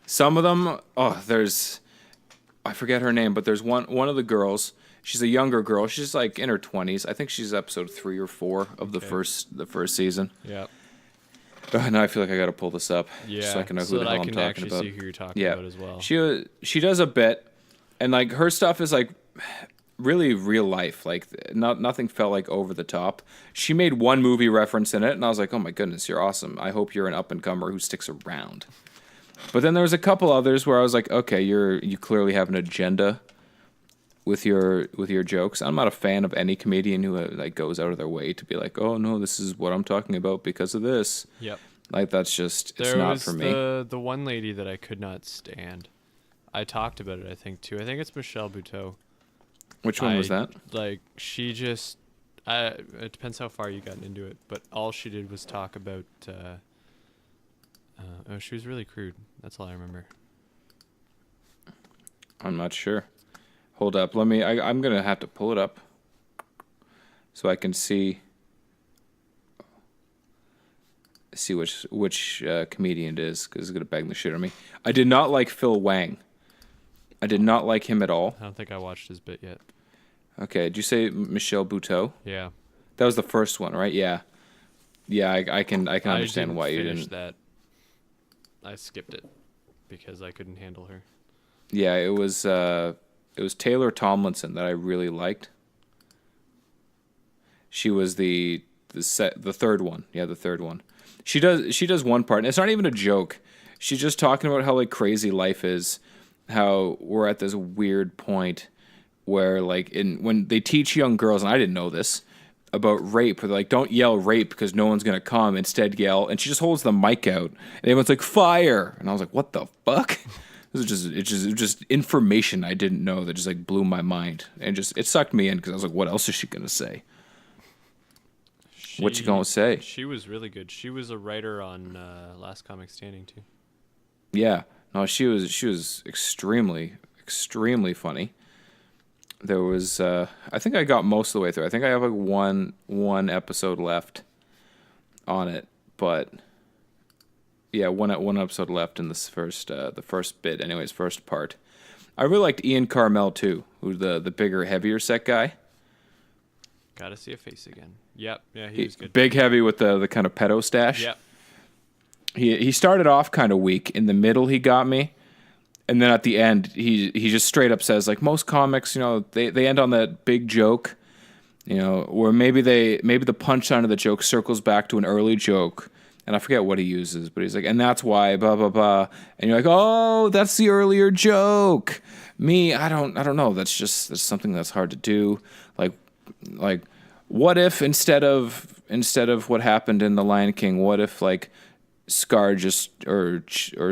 Some of them, I forget her name, but there's one of the girls. She's a younger girl. She's like in her 20s. I think she's episode 3 or 4 of the first season. Yeah. Now I feel like I got to pull this up so I can know who the hell I'm talking about. So that I can actually see who you're talking about as well. She does a bit, and like her stuff is like really real life. Like nothing felt like over the top. She made one movie reference in it, and I was like, oh my goodness, you're awesome. I hope you're an up and comer who sticks around. But then there was a couple others where I was like, okay, you clearly have an agenda with your jokes. I'm not a fan of any comedian who like goes out of their way to be like, oh no, this is what I'm talking about because of this. Yep. Like that's just it's There not was for me. the one lady that I could not stand. I talked about it, I think, too. I think it's Michelle Buteau. Which one was that? Like, she just... it depends how far you got into it, but all she did was talk about... she was really crude. That's all I remember. I'm not sure. Hold up. I'm going to have to pull it up so I can see which comedian it is, because it's going to bang the shit out of me. I did not like Phil Wang. I did not like him at all. I don't think I watched his bit yet. Okay, did you say Michelle Buteau? Yeah. That was the first one, right? Yeah. Yeah, I can understand why you didn't. That. I skipped it because I couldn't handle her. Yeah, it was Taylor Tomlinson that I really liked. She was the third one. Yeah, the third one. She does one part, and it's not even a joke. She's just talking about how like crazy life is, how we're at this weird point where like when they teach young girls, and I didn't know this, about rape, where they're like, don't yell rape because no one's gonna come, instead yell, and she just holds the mic out and everyone's like, fire, and I was like, what the fuck? This is just information I didn't know that just like blew my mind, and it sucked me in because I was like, what else is she gonna say? What you gonna say? She was really good. She was a writer on Last Comic Standing too. Yeah, no, she was extremely funny. There was I think I got most of the way through. I think I have like one episode left on it, but yeah, one episode left in this the first bit. Anyways, first part. I really liked Ian Carmel too, who's the bigger, heavier set guy. Gotta see a face again. Yep, yeah, he was good. Big, heavy with the kind of pedo stash. Yep. He started off kind of weak. In the middle, he got me. And then at the end, he just straight up says, like, most comics, you know, they end on that big joke, you know, or maybe the punchline of the joke circles back to an early joke. And I forget what he uses, but he's like, and that's why, blah, blah, blah. And you're like, oh, that's the earlier joke. Me, I don't know. That's something that's hard to do. Like, what if instead of what happened in The Lion King, what if like Scar or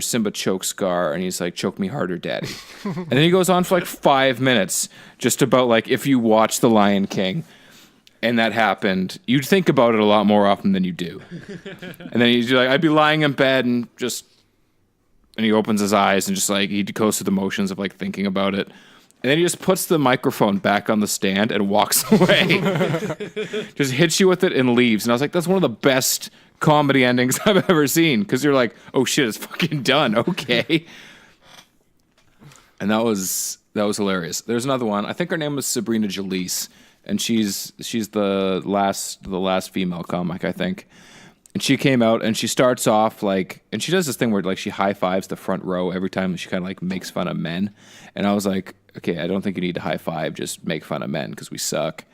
Simba chokes Scar and he's like, choke me harder, daddy. And then he goes on for like 5 minutes just about like, if you watch The Lion King and that happened, you'd think about it a lot more often than you do. And then he's like, I'd be lying in bed and he opens his eyes and just like, he goes through the motions of like thinking about it. And then he just puts the microphone back on the stand and walks away. Just hits you with it and leaves. And I was like, that's one of the best comedy endings I've ever seen. Because you're like, oh shit, it's fucking done. Okay. And that was hilarious. There's another one. I think her name was Sabrina Jalise. And she's the last female comic, I think. And she came out and she starts off like, and she does this thing where like she high fives the front row every time she kind of like makes fun of men. And I was like, okay, I don't think you need to high five, just make fun of men because we suck.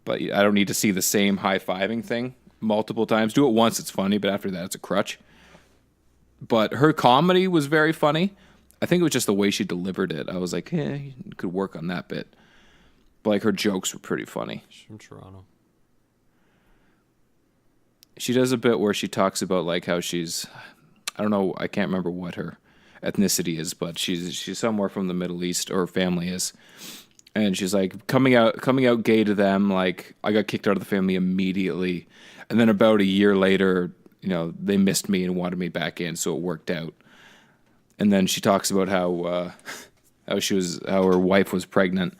But I don't need to see the same high fiving thing multiple times. Do it once, it's funny, but after that, it's a crutch. But her comedy was very funny. I think it was just the way she delivered it. I was like, you could work on that bit. But like her jokes were pretty funny. She's from Toronto. She does a bit where she talks about like how she's, I don't know, I can't remember what her ethnicity is, but she's somewhere from the Middle East, or her family is. And she's like coming out gay to them. Like, I got kicked out of the family immediately. And then about a year later, you know, they missed me and wanted me back in, so it worked out. And then she talks about how her wife was pregnant,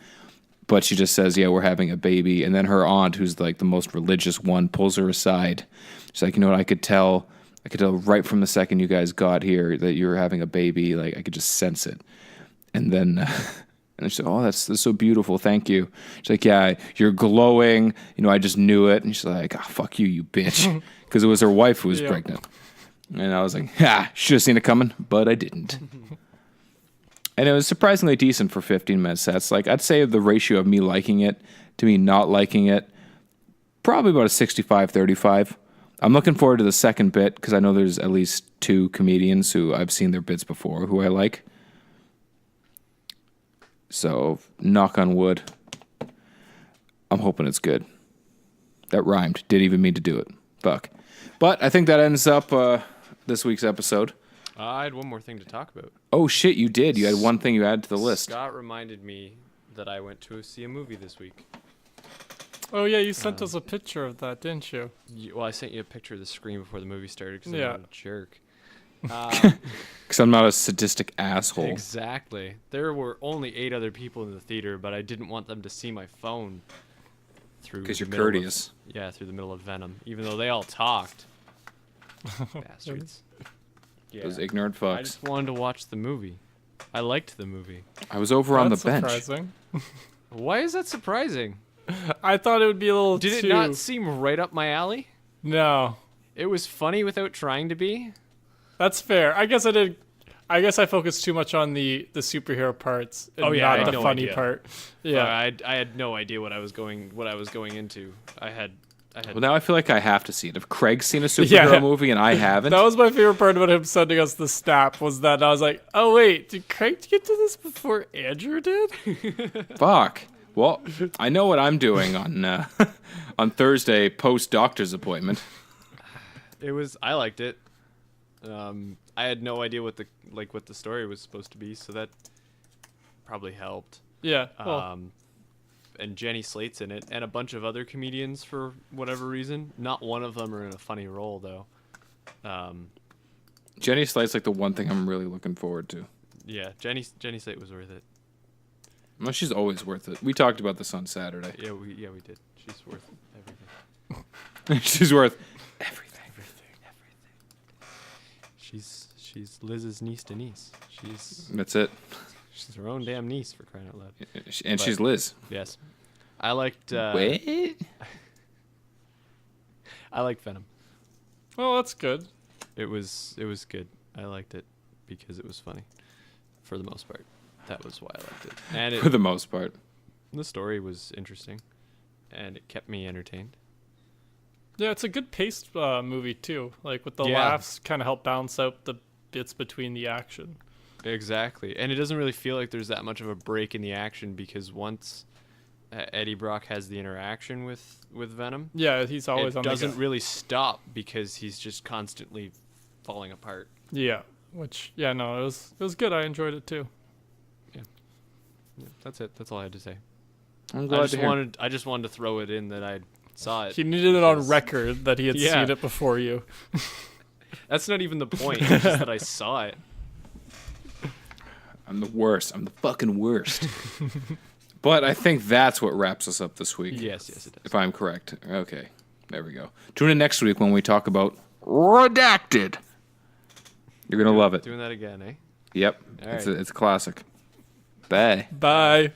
but she just says, yeah, we're having a baby. And then her aunt, who's like the most religious one, pulls her aside. She's like, you know what, I could tell right from the second you guys got here that you were having a baby. Like, I could just sense it. And then and she's like, oh, that's so beautiful. Thank you. She's like, yeah, you're glowing. You know, I just knew it. And she's like, oh, fuck you, you bitch. Because it was her wife who was pregnant. And I was like, should have seen it coming, but I didn't. And it was surprisingly decent for 15-minute sets. Like, I'd say the ratio of me liking it to me not liking it, probably about a 65-35. I'm looking forward to the second bit because I know there's at least 2 comedians who I've seen their bits before who I like. So, knock on wood. I'm hoping it's good. That rhymed. Didn't even mean to do it. Fuck. But I think that ends up this week's episode. I had one more thing to talk about. Oh, shit, you did. You had one thing you added to the list. Scott reminded me that I went to see a movie this week. Oh, yeah, you sent us a picture of that, didn't you? Well, I sent you a picture of the screen before the movie started because Yeah. I'm not a jerk. Because I'm not a sadistic asshole. Exactly. There were only 8 other people in the theater, but I didn't want them to see my phone through. Because you're the middle of- courteous. Yeah, through the middle of Venom, even though they all talked. Bastards. Yeah. Those ignorant I fucks. just wanted to watch the movie. I liked the movie. I was over on the That's bench. surprising. Why is that surprising? I thought it would be a little Did too... it not seem right up my alley? No. It was funny without trying to be. That's fair. I guess I focused too much on the superhero parts and Oh, yeah, I not had the no funny idea. part. But Yeah. I had no idea what I was going into. I had Well, now I feel like I have to see it. If Craig's seen a superhero movie and I haven't, That was my favorite part about him sending us the snap was that I was like, oh wait, did Craig get to this before Andrew did? fuck. Well, I know what I'm doing on on Thursday post doctor's appointment. I liked it. I had no idea what the story was supposed to be, so that probably helped. Yeah. Well, And Jenny Slate's in it, and a bunch of other comedians for whatever reason. Not one of them are in a funny role though. Jenny Slate's like the one thing I'm really looking forward to. Yeah, Jenny Slate was worth it. Well, she's always worth it. We talked about this on Saturday. Yeah, we did. She's worth everything. She's worth everything. She's Liz's niece to niece. That's it. She's her own damn niece, for crying out loud. And she's Liz. Yes, I liked. Wait. I liked Venom. well, that's good. It was good. I liked it because it was funny, for the most part. That was why I liked it. And For the most part. the story was interesting, and it kept me entertained. Yeah, it's a good paced movie too. Like with the Yeah. laughs kind of help balance out the bits between the action. Exactly, and it doesn't really feel like there's that much of a break in the action because once Eddie Brock has the interaction with Venom, Yeah, he's always it on doesn't the go. really stop because he's just constantly falling apart. Yeah, it was good. I enjoyed it too. Yeah, that's it. That's all I had to say. I'm I glad just to hear. wanted to throw it in that I saw it. He needed it on because- record that he had Yeah. seen it before you. That's not even the point. It's just that I saw it. I'm the worst. I'm the fucking worst. But I think that's what wraps us up this week. Yes, it does. If I'm correct. Okay. There we go. Tune in next week when we talk about Redacted. You're going to love it. Doing that again, eh? Yep. All It's right. a classic. Bye. Bye.